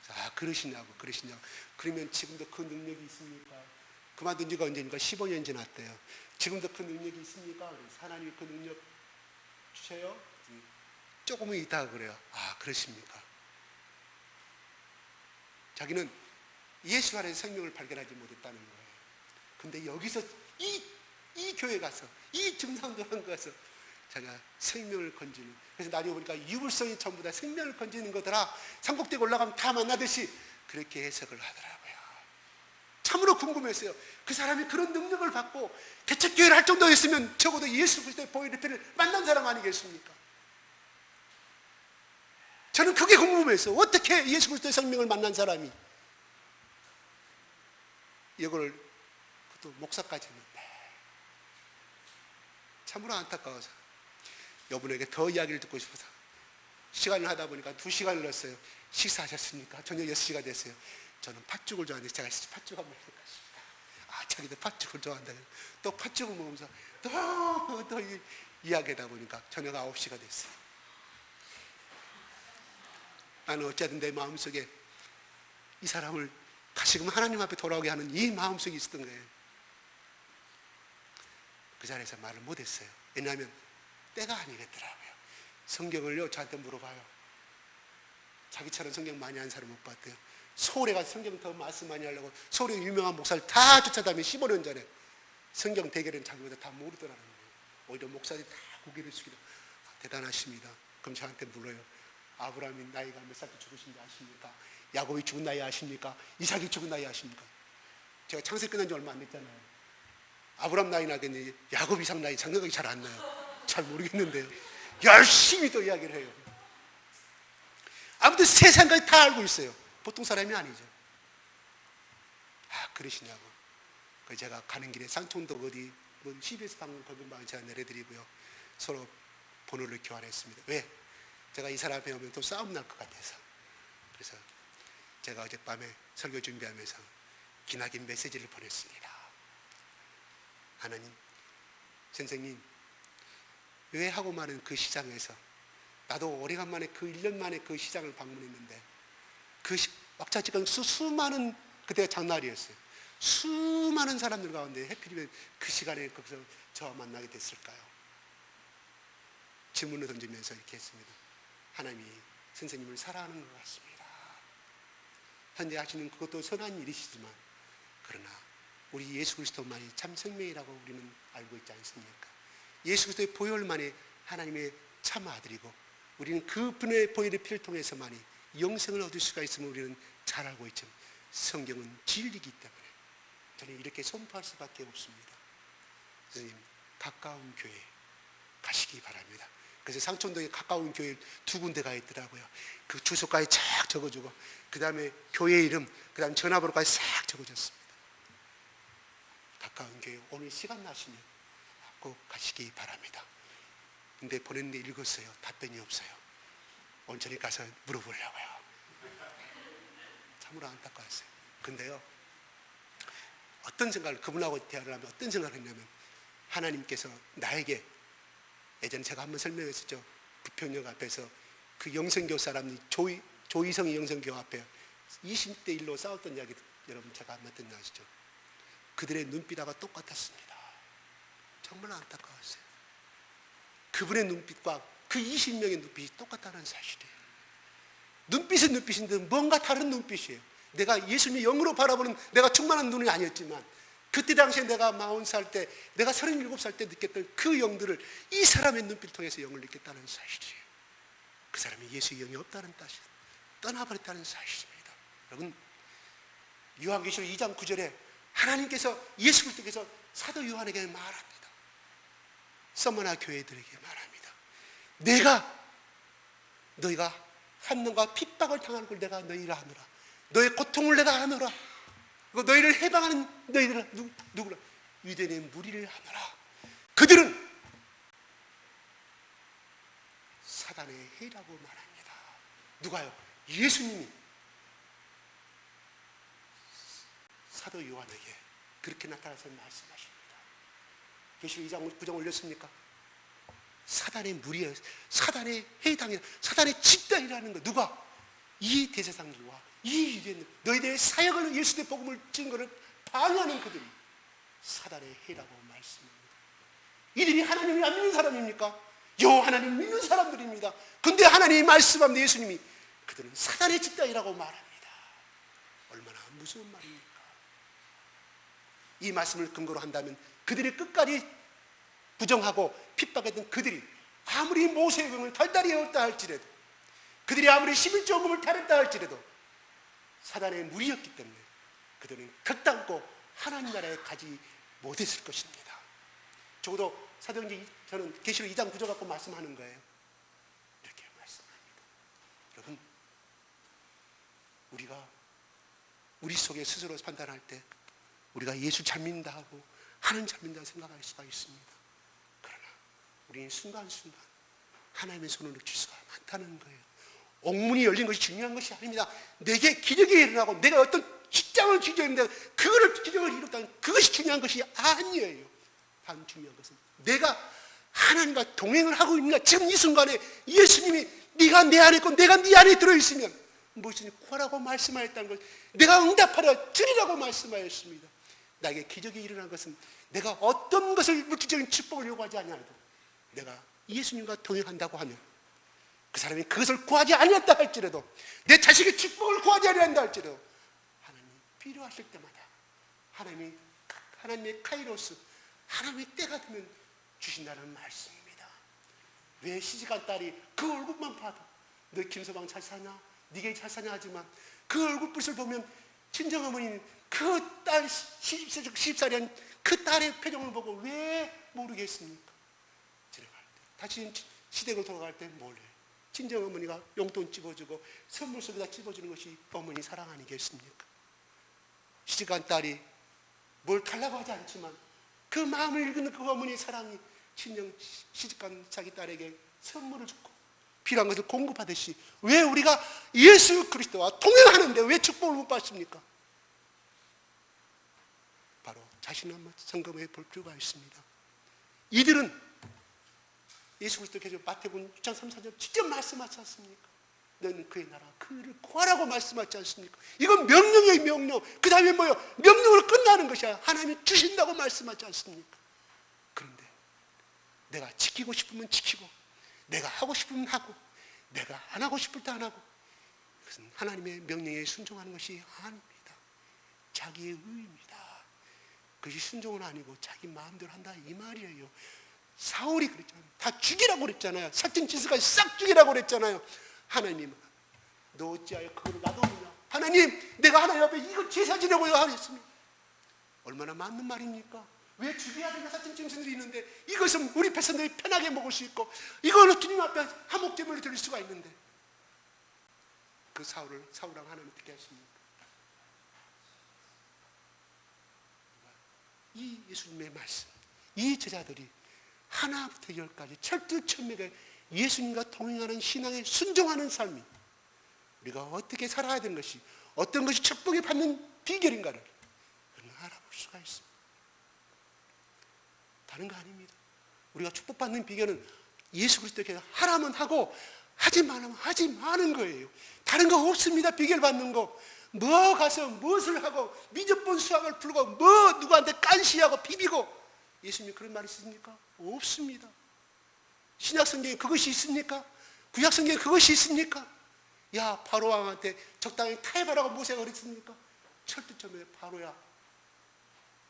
아, 그러시냐고. 그러면 지금도 그 능력이 있습니까? 그만둔 지가 언제니까 15년 지났대요. 지금도 그 능력이 있습니까? 하나님이 그 능력 주세요? 조금은 있다고 그래요. 아, 그러십니까? 자기는 예수 안에서 생명을 발견하지 못했다는 거예요. 근데 여기서 이 교회 가서 이 증상도한 가서 자기가 생명을 건지는, 그래서 나중에 보니까 유불성이 전부 다 생명을 건지는 거더라. 산꼭대기 올라가면 다 만나듯이 그렇게 해석을 하더라고요. 참으로 궁금했어요. 그 사람이 그런 능력을 받고 개척교회를 할 정도였으면 적어도 예수 그리스도의 보혈의 피를 만난 사람 아니겠습니까? 저는 그게 궁금했어요. 어떻게 예수 그리스도의 생명을 만난 사람이 이걸 그것도 목사까지 했는데 참으로 안타까워서 여러분에게 더 이야기를 듣고 싶어서 시간을 하다 보니까 2시간을 넣었어요. 식사하셨습니까? 저녁 6시가 됐어요. 저는 팥죽을 좋아하는데 제가 팥죽 한번 해볼까 싶다. 아, 자기도 팥죽을 좋아한다. 또 팥죽을 먹으면서 또 이야기하다 보니까 저녁 9시가 됐어요. 나는 어쨌든 내 마음속에 이 사람을 다시금 하나님 앞에 돌아오게 하는 이 마음속이 있었던 거예요. 그 자리에서 말을 못했어요. 왜냐하면 때가 아니겠더라고요. 성경을요 저한테 물어봐요. 자기처럼 성경 많이 하는 사람 못 봤대요. 서울에 가서 성경 더 말씀 많이 하려고 서울에 유명한 목사를 다 쫓아다니며 15년 전에 성경 대결은 자기보다 다 모르더라는 거예요. 오히려 목사들이 다 고개를 숙이고 대단하십니다. 그럼 저한테 물어요. 아브라함이 나이가 몇 살 때 죽으신지 아십니까? 야곱이 죽은 나이 아십니까? 이삭이 죽은 나이 아십니까? 제가 창세기 끝난 지 얼마 안 됐잖아요. 아브라함 나이 나겠니? 야곱, 이삭 나이 생각이 잘 안 나요. 잘 모르겠는데요. 열심히 또 이야기를 해요. 아무튼 세상까지 다 알고 있어요. 보통 사람이 아니죠. 그러시냐고. 그래서 제가 가는 길에 상촌도 어디 CBS 방송 거기 제가 내려드리고요. 서로 번호를 교환했습니다. 왜? 제가 이 사람 앞에 오면 또 싸움 날 것 같아서. 그래서 제가 어젯밤에 설교 준비하면서 기나긴 메시지를 보냈습니다. 하나님, 선생님, 왜 하고 많은 그 시장에서 나도 오래간만에 그 1년 만에 그 시장을 방문했는데 그 막차지간 수많은 그때가 장날이었어요. 수많은 사람들 가운데 해필이면 그 시간에 거기서 저와 만나게 됐을까요? 질문을 던지면서 이렇게 했습니다. 하나님이 선생님을 사랑하는 것 같습니다. 현재 하시는 그것도 선한 일이시지만 그러나 우리 예수 그리스도만이 참 생명이라고 우리는 알고 있지 않습니까? 예수 그리스도의 보혈만이 하나님의 참 아들이고 우리는 그분의 보혈의 피를 통해서만이 영생을 얻을 수가 있음을 우리는 잘 알고 있지만 성경은 진리이기 때문에 저는 이렇게 선포할 수밖에 없습니다. 선생님, 가까운 교회 가시기 바랍니다. 그래서 상촌동에 가까운 교회 2군데가 있더라고요. 그 주소까지 쫙 적어주고 그 다음에 교회 이름, 그 다음에 전화번호까지 싹 적어줬습니다. 가까운 교회 오늘 시간 나시면 꼭 가시기 바랍니다. 근데 보냈는데 읽었어요. 답변이 없어요. 온천히 가서 물어보려고요. 참으로 안타까웠어요. 근데요, 어떤 생각을, 그분하고 대화를 하면 어떤 생각을 했냐면 하나님께서 나에게 예전에 제가 한번 설명했었죠. 부평역 앞에서 그 영성교 사람이 조이성이 영성교 앞에 20대 1로 싸웠던 이야기 여러분 제가 안 했던 거 아시죠? 그들의 눈빛하고 똑같았습니다. 정말 안타까웠어요. 그분의 눈빛과 그 20명의 눈빛이 똑같다는 사실이에요. 눈빛은 눈빛인데 뭔가 다른 눈빛이에요. 내가 예수님의 영으로 바라보는 내가 충만한 눈이 아니었지만 그때 당시에 내가 40살 때, 내가 37살 때 느꼈던 그 영들을 이 사람의 눈빛을 통해서 영을 느꼈다는 사실이에요. 그 사람이 예수의 영이 없다는 뜻이에요. 떠나버렸다는 사실입니다. 여러분, 요한계시록 2장 9절에 하나님께서 예수 그리스도께서 사도 요한에게 말합니다. 서머나 교회들에게 말합니다. 내가 너희가 한놈과 핍박을 당하는 걸 내가 너희를 하노라. 너의 고통을 내가 하노라. 너희를 해방하는 너희들은 누구라? 유대인의 무리를 하노라. 그들은 사단의 해라고 말합니다. 누가요? 예수님이 사도 요한에게 그렇게 나타나서 말씀하십니다. 계시록 2장 9장 올렸습니까? 사단의 무리예요. 사단의 해당이라, 사단의 집단이라는 거. 누가? 이 대제사장들과 이 유대인들, 너희들의 사역을 예수의 복음을 지은 것을 방해하는 그들이 사단의 해라고 말씀합니다. 이들이 하나님을 안 믿는 사람입니까? 하나님 믿는 사람들입니다. 근데 하나님이 말씀합니다. 예수님이 그들은 사단의 집단이라고 말합니다. 얼마나 무서운 말입니까? 이 말씀을 근거로 한다면 그들이 끝까지 부정하고 핍박했던 그들이 아무리 모세의 병을 달달이 해왔다 할지라도, 그들이 아무리 11조금을 달했다 할지라도 사단의 무리였기 때문에 그들은 결단코 하나님 나라에 가지 못했을 것입니다. 적어도 사도행전 저는 계시록 2장 9절 갖고 말씀하는 거예요. 이렇게 말씀합니다. 여러분, 우리가 우리 속에 스스로 판단할 때 우리가 예수 잘 믿는다 하고 하나님 잘 믿는다 생각할 수가 있습니다. 그러나 우리는 순간순간 하나님의 손을 놓칠 수가 많다는 거예요. 옥문이 열린 것이 중요한 것이 아닙니다. 내게 기적이 일어나고 내가 어떤 직장을 기적했는데 그거를 기적을 이뤘다는 그것이 중요한 것이 아니에요. 단 중요한 것은 내가 하나님과 동행을 하고 있는가. 지금 이 순간에 예수님이 네가 내 안에 있고 내가 네 안에 들어있으면 무엇이든 구하라고 말씀하였다는 것, 내가 응답하라 드리라고 말씀하였습니다. 나에게 기적이 일어난 것은 내가 어떤 것을 물질적인 축복을 요구하지 아니하여도 내가 예수님과 동행한다고 하면 그 사람이 그것을 구하지 아니한다 할지라도, 내 자식의 축복을 구하지 아니한다 할지라도 하나님이 필요하실 때마다 하나님의 카이로스, 하나님의 때가 되면 주신다는 말씀입니다. 왜 시집간 딸이 그 얼굴만 봐도 너 김서방 잘 사냐? 네게 잘 사냐 하지만 그 얼굴빛을 보면 친정어머니는 그 딸 시집살이 한 그 딸의 표정을 보고 왜 모르겠습니까? 지나갈 때 다시 시댁을 돌아갈 때 몰래 친정어머니가 용돈 찝어주고 선물 속에다 찝어주는 것이 어머니 사랑 아니겠습니까? 시집간 딸이 뭘 달라고 하지 않지만 그 마음을 읽는 그 어머니의 사랑이 친정 시집간 자기 딸에게 선물을 주고 필요한 것을 공급하듯이 왜 우리가 예수 그리스도와 동행하는데 왜 축복을 못 받습니까? 바로 자신을 한번 점검해 볼 필요가 있습니다. 이들은 예수 그리스도께서 마태복음 6장 3, 4절 직접 말씀하지 않습니까? 너는 그의 나라 그를 구하라고 말씀하지 않습니까? 이건 명령이에요. 명령. 그 다음에 뭐예요? 명령으로 끝나는 것이야. 하나님이 주신다고 말씀하지 않습니까? 그런데 내가 지키고 싶으면 지키고 내가 하고 싶으면 하고 내가 안 하고 싶을 때 안 하고 그것은 하나님의 명령에 순종하는 것이 아닙니다. 자기의 의입니다. 그것이 순종은 아니고 자기 마음대로 한다 이 말이에요. 사울이 그랬잖아요. 다 죽이라고 그랬잖아요. 살찐 짓을까지 싹 죽이라고 그랬잖아요. 하나님 너 어찌하여 그거를 놔두느냐? 하나님 내가 하나님 앞에 이거 제사 지내고요 하랬습니다. 얼마나 맞는 말입니까? 왜 죽여야 되는 살찐 짐승들이 있는데 이것은 우리 백성들이 편하게 먹을 수 있고 이거는 주님 앞에 한몫제물로 드릴 수가 있는데 그 사울랑 하나님 어떻게 하십니까? 이 예수님의 말씀 이 제자들이 하나부터 열까지 철두철미하게 예수님과 동행하는 신앙에 순종하는 삶이 우리가 어떻게 살아야 되는 것이 어떤 것이 축복을 받는 비결인가를 알아볼 수가 있습니다. 다른 거 아닙니다. 우리가 축복받는 비결은 예수 그리스도께서 하라면 하고 하지 말라면 하지 마는 거예요. 다른 거 없습니다. 비결 받는 거. 뭐 가서 무엇을 하고 미적분 수학을 풀고 뭐 누구한테 깐시하고 비비고 예수님이 그런 말이 있습니까? 없습니다. 신약 성경에 그것이 있습니까? 구약 성경에 그것이 있습니까? 야 바로 왕한테 적당히 타협하라고 모세가 그랬습니까? 철두철미에 바로야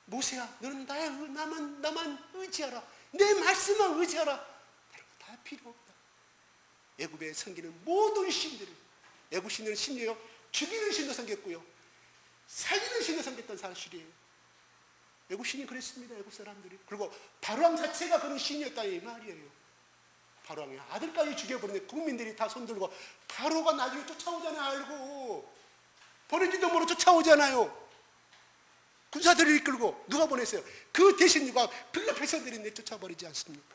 모세야 너는 나만 의지하라. 내 말씀만 의지하라. 다른 거 다 필요 없다. 애굽에 섬기는 모든 신들을 애굽 신들은 심지어 죽이는 신도 섬겼고요 살리는 신도 섬겼던 사실이에요. 애굽 신이 그랬습니다. 애굽 사람들이. 그리고 바로왕 자체가 그런 신이었다 이 말이에요. 바로왕의 아들까지 죽여버리는데 국민들이 다 손들고 바로가 나중에 쫓아오잖아요. 알고 보내지도 모르고 쫓아오잖아요. 군사들을 이끌고 누가 보냈어요? 그 대신 누가 빌라 백성들이 내쫓아버리지 않습니까?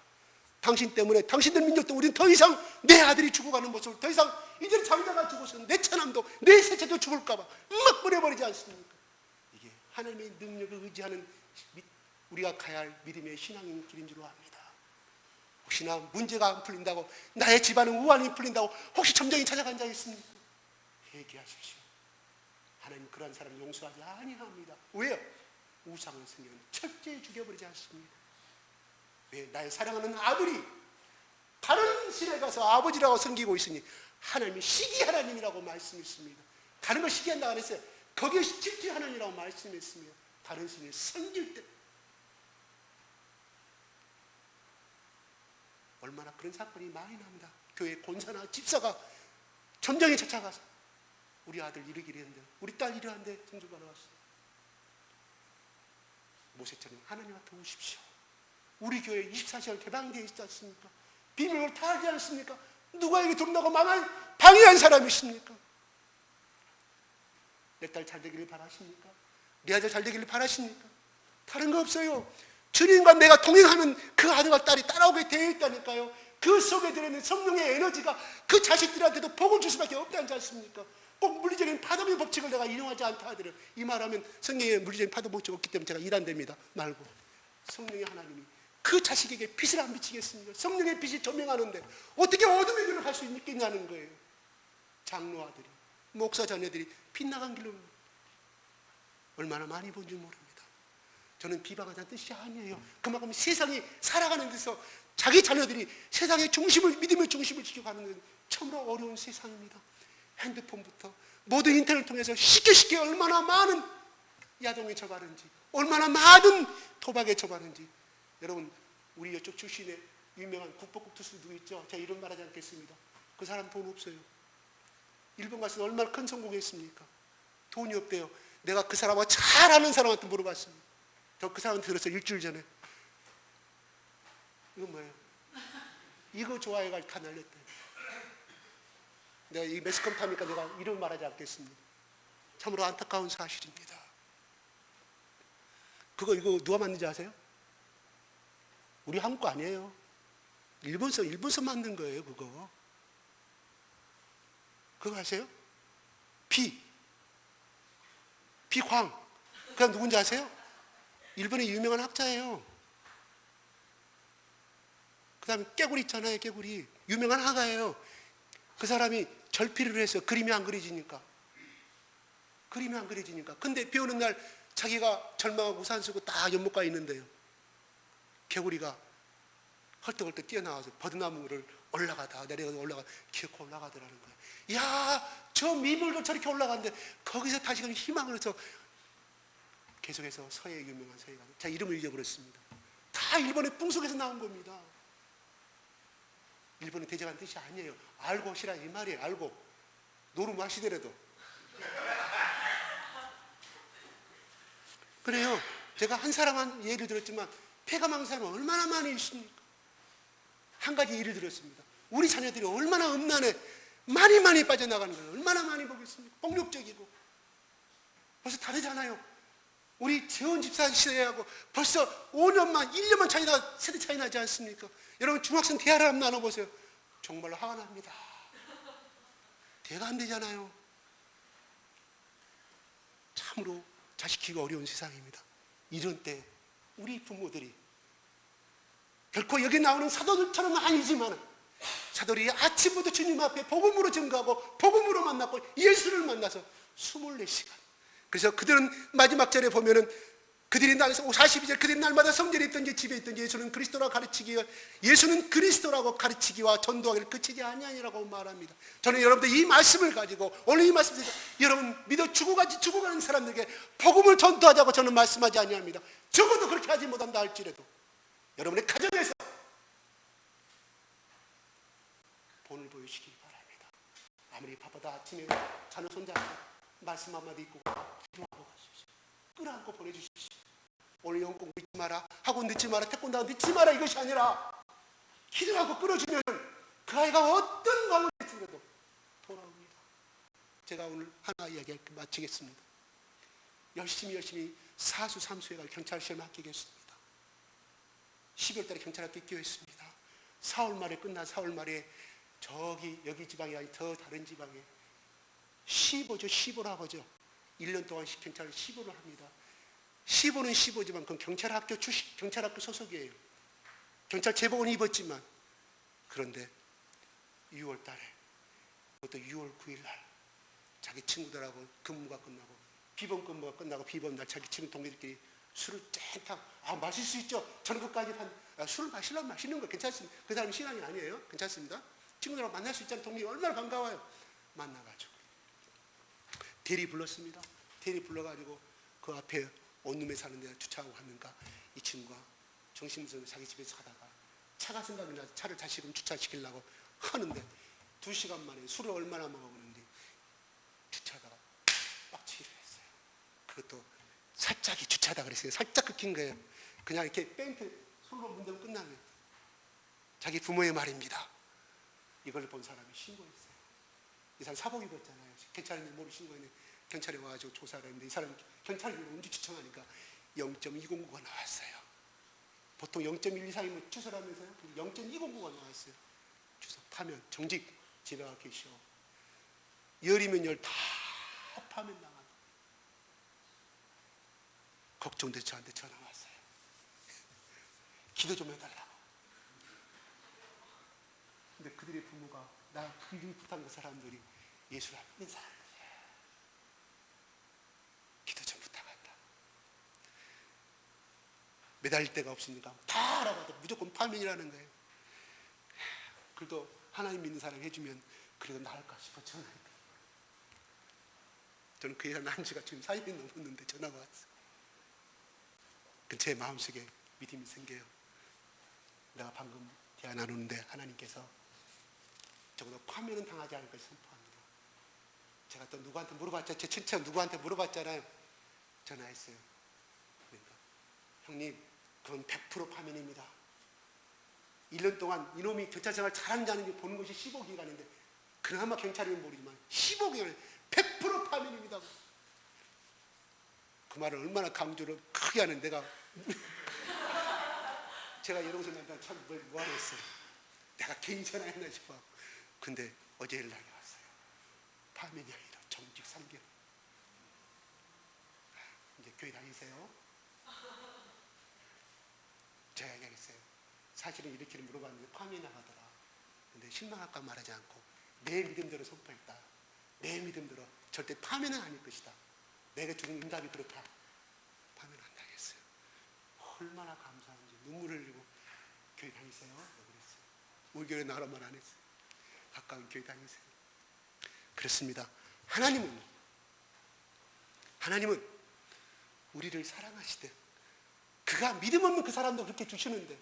당신 때문에 당신들 민족도 우리는 더 이상 내 아들이 죽어가는 모습을 더 이상 이들 장자가 죽어서 내 처남도 내 셋째도 죽을까봐 막 보내버리지 않습니까? 이게 하나님의 능력을 의지하는 우리가 가야 할 믿음의 신앙인 길인 줄 압니다. 혹시나 문제가 안 풀린다고 나의 집안은 우환이 풀린다고 혹시 점쟁이 찾아간 자 있습니까? 회개하십시오. 하나님 그러한 사람을 용서하지 아니합니다. 왜요? 우상을 섬기면 철저히 죽여버리지 않습니다. 왜? 나의 사랑하는 아들이 다른 신에 가서 아버지라고 섬기고 있으니 하나님이 시기 하나님이라고 말씀했습니다. 다른 걸 시기한다고 안 했어요. 거기에 집주 하나님이라고 말씀했습니다. 다른 신을 섬길 때 얼마나 그런 사건이 많이 납니다. 교회 권사나 집사가 점쟁이 찾아가서 우리 아들 이러기로 했는데 우리 딸 이러한데 증조가 나왔어요. 모세처럼 하나님 앞에 오십시오. 우리 교회 24시간 개방되어 있지 않습니까? 비밀을 다 하지 않습니까? 누가 여기 들어온다고 방해한 사람이 있습니까? 내 딸 잘 되기를 바라십니까? 내 아들 잘 되기를 바라십니까? 다른 거 없어요. 주님과 내가 동행하면 그 아들과 딸이 따라오게 되어 있다니까요. 그 속에 들어있는 성령의 에너지가 그 자식들한테도 복을 줄 수밖에 없지 않습니까? 꼭 물리적인 파동의 법칙을 내가 인용하지 않다 하더라도 이 말하면 성령의 물리적인 파동 법칙이 없기 때문에 제가 일안됩니다. 말고 성령의 하나님이 그 자식에게 빛을 안 비치겠습니까? 성령의 빛이 조명하는데 어떻게 어둠의 길을 갈 수 있겠냐는 거예요. 장로 아들이 목사 자녀들이 빗나간 길로 얼마나 많이 본 줄 모릅니다. 저는 비방하자는 뜻이 아니에요. 그만큼 세상이 살아가는 데서 자기 자녀들이 세상의 중심을 믿음의 중심을 지켜가는 데는 참으로 어려운 세상입니다. 핸드폰부터 모든 인터넷을 통해서 쉽게 얼마나 많은 야동에 접하는지 얼마나 많은 도박에 접하는지 여러분 우리 이쪽 출신의 유명한 국보급 투수 누구 있죠? 제가 이름 말하지 않겠습니다. 그 사람 돈 없어요. 일본 가서 얼마나 큰 성공했습니까? 돈이 없대요. 내가 그 사람과 잘 아는 사람한테 물어봤습니다. 저 그 사람한테 들었어요. 일주일 전에. 이건 뭐예요? 이거 좋아해가 다 날렸대요. 내가 이 매스컴 타니까 내가 이름 말하지 않겠습니다. 참으로 안타까운 사실입니다. 이거 누가 만든지 아세요? 우리 한국 거 아니에요. 일본서 만든 거예요, 그거. 그거 아세요? 비광. 그냥 누군지 아세요? 일본의 유명한 학자예요. 그 다음에 깨구리 있잖아요, 깨구리. 유명한 화가예요. 그 사람이 절필을 해서 그림이 안 그려지니까. 근데 비 오는 날 자기가 절망하고 우산 쓰고 딱 연못가에 있는데요. 개구리가 헐떡헐떡 뛰어나와서 버드나무를 올라가다 기어코 올라가더라는 거예요. 이야, 저 미물도 저렇게 올라가는데 거기서 다시금 희망을 해서 계속해서 유명한 서예가, 자, 이름을 잊어버렸습니다. 다 일본의 뿡속에서 나온 겁니다. 일본의 대적한 뜻이 아니에요. 알고 시라 이 말이에요. 알고 노름 하시더라도. 그래요. 제가 한 사람 예를 들었지만 폐가망 사람은 얼마나 많이 있습니까? 한 가지 예를 들었습니다. 우리 자녀들이 얼마나 음란에 많이 빠져나가는 거예요. 얼마나 많이 보겠습니까? 폭력적이고. 벌써 다르잖아요. 우리 재원 집사 시대하고 벌써 5년만, 1년만 세대 차이 나지 않습니까? 여러분 중학생 대화를 한번 나눠보세요. 정말로 화가 납니다. 대화가 안 되잖아요. 참으로 자식 키우기 어려운 세상입니다. 이런 때 우리 부모들이 결코 여기 나오는 사도들처럼 아니지만 사도들이 아침부터 주님 앞에 복음으로 증거하고 복음으로 만났고 예수를 만나서 24시간. 그래서 그들은 마지막 절에 보면은 그들이 42절 그들이 날마다 성전에 있든지 집에 있든지 예수는 그리스도라고 가르치기와 전도하기를 그치지 아니하니라고 말합니다. 저는 여러분들 이 말씀을 가지고 오늘 이 말씀에서 여러분 믿어 죽어가는 사람들에게 복음을 전도하자고 저는 말씀하지 아니합니다. 적어도 그렇게 하지 못한다 할지라도 여러분의 가정에서 본을 보여주시기 바랍니다. 아무리 바빠도 아침에 자녀 손잡고 말씀 한마디 있고 기도하고 가십시오. 끌어안고 보내주십시오. 오늘 영공 늦지 마라, 학원 늦지 마라, 태권도 늦지 마라, 이것이 아니라 기도하고 끌어주면 그 아이가 어떤 마음을 했으려도 돌아옵니다. 제가 오늘 하나 이야기 마치겠습니다. 열심히 사수 삼수회가 경찰 시험을 합격했습니다. 12월 달에 경찰학교 입교했습니다. 4월 말에 끝나 4월 말에 여기 지방이 아닌 더 다른 지방에 15라고 하죠. 1년 동안 경찰을 15를 합니다. 15는 15지만 그건 경찰학교 소속이에요. 경찰 제복은 입었지만 그런데 6월 달에 그것도 6월 9일 날 자기 친구들하고 근무가 끝나고 비범 근무가 끝나고 비범 날 자기 친구 동료들끼리 술을 쨍탕 마실 수 있죠. 저는 끝까지 술을 마시는 거 괜찮습니다. 그 사람이 신앙이 아니에요. 괜찮습니다. 친구들하고 만날 수 있잖아요. 동료가 얼마나 반가워요. 만나가지고 대리 불렀습니다. 대리 불러가지고 그 앞에 원룸에 사는 데 주차하고 갔는가 이 친구가 정신없어 자기 집에서 하다가 차가 생각이 나서 차를 다시금 주차시키려고 하는데 2시간 만에 술을 얼마나 먹어보는데 주차하다가 빡치기를 했어요. 그것도 살짝이 주차하다 그랬어요. 살짝 끊긴 거예요. 그냥 이렇게 페인트 손으로 문대면 끝나는 자기 부모의 말입니다. 이걸 본 사람이 신고했어요. 이 사람 사복 입었잖아요. 경찰인지 모르고 신고했는데 경찰이 와가지고 조사를 했는데 이 사람 경찰이 음주 추청하니까 0.209가 나왔어요. 보통 0.1 이상이면 추설하면서요. 0.209가 나왔어요. 주소 파면 정직 집에 가 계시오. 열이면 열 다 파면 나간다. 걱정돼서 저한테 전화 왔어요. 기도 좀 해달라고. 근데 그들의 부모가 나 그림 부탁한 그 사람들이 예수를 안 믿는 사람들이에요. 기도 좀 부탁한다. 매달릴 데가 없으니까 다 알아봐도 무조건 파면이라는 거예요. 그래도 하나님 믿는 사람 해주면 그래도 나을까 싶어 전화했다. 저는 그 일을 한 지가 지금 40년 넘었는데 전화가 왔어요. 제 마음속에 믿음이 생겨요. 내가 방금 대화 나누는데 하나님께서 적어도 파면은 당하지 않을 것을 선포합니다. 제가 또 누구한테 물어봤잖아요. 제 친척 누구한테 물어봤잖아요. 전화했어요. 그러니까 형님 그건 100% 파면입니다. 1년 동안 이놈이 경찰생활 잘하는지 안 하는지 보는 것이 15기간인데 그나마 경찰이면 모르지만 15기간 100% 파면입니다. 그 말을 얼마나 강조를 크게 하는 내가 제가 여동생 남편 참 뭐하러 했어요. 내가 괜히 전화했나 싶어. 근데 어제 연락이 왔어요. 파면이 아니라 정직 상견. 이제 교회 다니세요? 제가 얘기했어요. 사실은 이렇게 물어봤는데 파면이 나가더라. 근데 실망할까 말하지 않고 내 믿음대로 선포했다. 내 믿음대로 절대 파면은 아닐 것이다. 내가 주는 응답이 그렇다. 파면 안 당했어요. 얼마나 감사한지 눈물을 흘리고 교회 다니세요? 그랬어요. 우리 교회 나라 말 안 했어요. 가까운 교회 다니세요. 그렇습니다. 하나님은 우리를 사랑하시되 그가 믿음 없는 그 사람도 그렇게 주시는데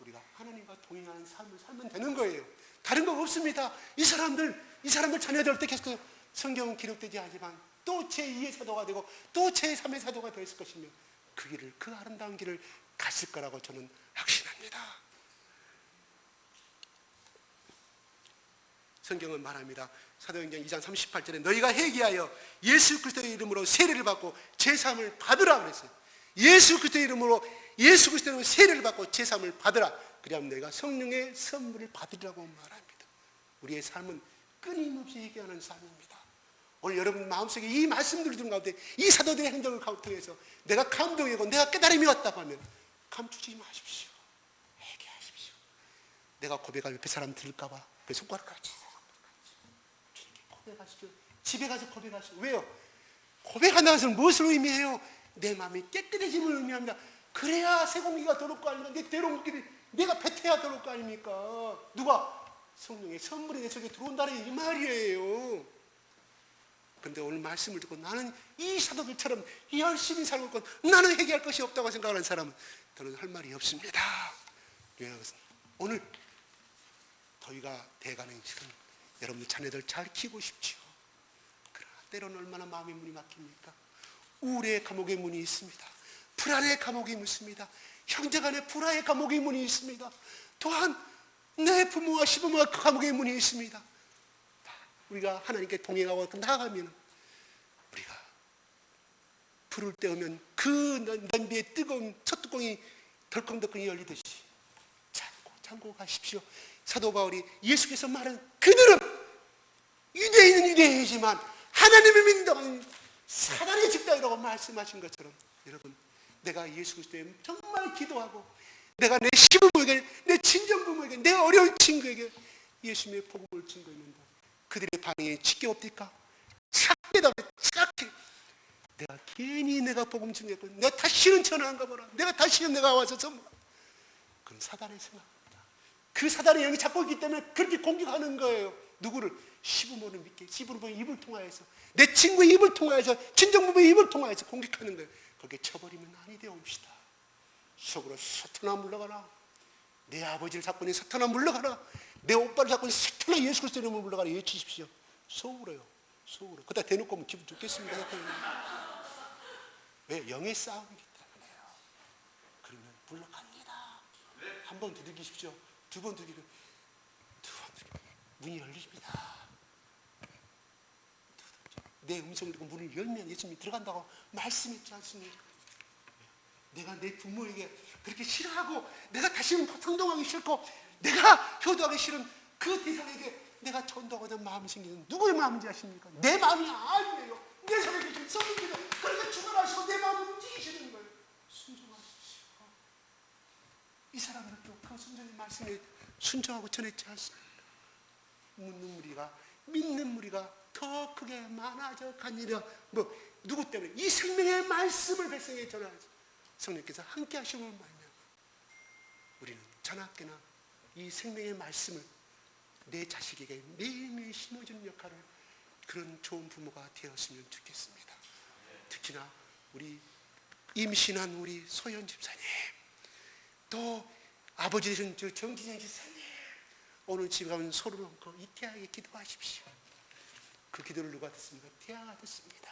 우리가 하나님과 동행하는 삶을 살면 되는 거예요. 다른 거 없습니다. 이 사람들 자녀들 때 계속 성경은 기록되지 않지만 또 제2의 사도가 되고 또 제3의 사도가 되었을 것이며 그 길을, 그 아름다운 길을 갔을 거라고 저는 확신합니다. 성경은 말합니다. 사도행전 2장 38절에 너희가 회개하여 예수 그리스도의 이름으로 세례를 받고 제사함을 받으라 그랬어요. 예수 그리스도의 이름으로 세례를 받고 제사함을 받으라. 그리하면 너희가 성령의 선물을 받으리라고 말합니다. 우리의 삶은 끊임없이 회개하는 삶입니다. 오늘 여러분 마음속에 이 말씀들을 들은 가운데 이 사도들의 행동을 통해서 내가 감동이고 내가 깨달음이 왔다고 하면 감추지 마십시오. 회개하십시오. 내가 고백하면 옆에 사람 들을까 봐 그 손가락 같이 고백하시죠. 집에 가서 고백하시죠. 왜요? 고백한다는 것은 무엇을 의미해요? 내 마음이 깨끗해짐을 의미합니다. 그래야 새 공기가 들어올 거 아닙니까? 내 더러운 공기를 내가 뱉어야 들어올 거 아닙니까? 누가? 성령의 선물이 내 속에 들어온다는 이 말이에요. 그런데 오늘 말씀을 듣고 나는 이 사도들처럼 열심히 살고 있고 나는 회개할 것이 없다고 생각하는 사람은 저는 할 말이 없습니다. 오늘 더위가 돼가는 시간 여러분들 자녀들 잘 키우고 싶지요. 그러나 때로는 얼마나 마음의 문이 막힙니까? 우울의 감옥의 문이 있습니다. 불안의 감옥이 있습니다. 형제간의 불화의 감옥의 문이 있습니다. 또한 내 부모와 시부모와 그 감옥의 문이 있습니다. 우리가 하나님께 동행하고 나아가면 우리가 불을 때우면 그 냄비의 뜨거운 첫 뚜껑이 덜컹덜컹 열리듯이 참고 가십시오. 사도 바울이 예수께서 말한 그들은 유대인은 유대인이지만 하나님을 믿는 사단의 집단이라고 말씀하신 것처럼 여러분 내가 예수 그리스도에 정말 기도하고 내가 내 시부모에게 내 친정부모에게 내 어려운 친구에게 예수님의 복음을 증거했는데 그들의 반응이 지겨웁니까? 착해. 내가 괜히 내가 복음 증거했고 내가 다시는 전화 안 가보라. 내가 다시는 내가 와서 전화. 그건 사단의 생각입니다. 그 사단의 영이 잡고 있기 때문에 그렇게 공격하는 거예요. 누구를? 시부모를 믿게 시부모의 입을 통하여서 내 친구의 입을 통하여서 친정부모의 입을 통하여서 공격하는 거예요. 그렇게 쳐버리면 아니 되옵시다. 속으로 사탄아 물러가라. 내 아버지를 잡고 있는 사탄아 물러가라. 내 오빠를 잡고 있는 사탄아 예수 그리스도 이름으로 물러가라 외치십시오. 속으로요. 속으로. 그다 대놓고 하면 기분 좋겠습니다. 왜? 영의 싸움이기 때문에요. 그러면 물러갑니다. 한 번 두들기십시오. 두 번 두들기고 문이 열립니다. 내 음성을 듣고 문을 열면 예수님이 들어간다고 말씀했지 않습니까? 내가 내 부모에게 그렇게 싫어하고 내가 다시는 성동하기 싫고 내가 효도하기 싫은 그 대상에게 내가 전도하고자 마음이 생기는 누구의 마음인지 아십니까? 내 마음이 아니에요. 내 속에 계신 성령께서 그렇게 주관하시고 내 마음을 움직이시는 거예요. 순종하십시오. 이 사람들도 그 순종의 말씀에 순종하고 전했지 않습니까? 묻는 무리가 믿는 무리가 더 크게 많아져 가니라. 누구 때문에? 이 생명의 말씀을 백성에게 전하지. 성령께서 함께 하심을 말면 우리는 자나깨나 이 생명의 말씀을 내 자식에게 매일매일 심어주는 역할을 그런 좋은 부모가 되었으면 좋겠습니다. 특히나 우리 임신한 우리 소연 집사님 또 아버지 되신 저 정진영 집사님, 오늘 집에 가면 소를 얹고 이 태아에게 기도하십시오. 그 기도를 누가 듣습니까? 태아가 듣습니다.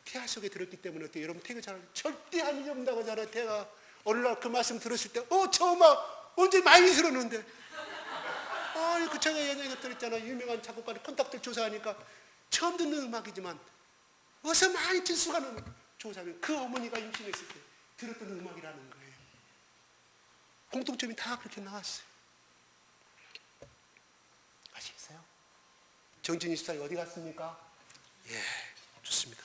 태아 속에 들었기 때문에 어때요? 여러분 태가 잘 절대 한일이 없다고 잖아요. 태가 어느 날 그 말씀 들었을 때 저 음악 언제 많이 들었는데 그 제가 예전에 들었잖아요. 유명한 작곡가 콘탁트를 조사하니까 처음 듣는 음악이지만 어서 많이 들수가는 조사하면 그 어머니가 임신했을 때 들었던 음악이라는 거예요. 공통점이 다 그렇게 나왔어요. 아시겠어요? 정진희 집사님 어디 갔습니까? 예, 좋습니다.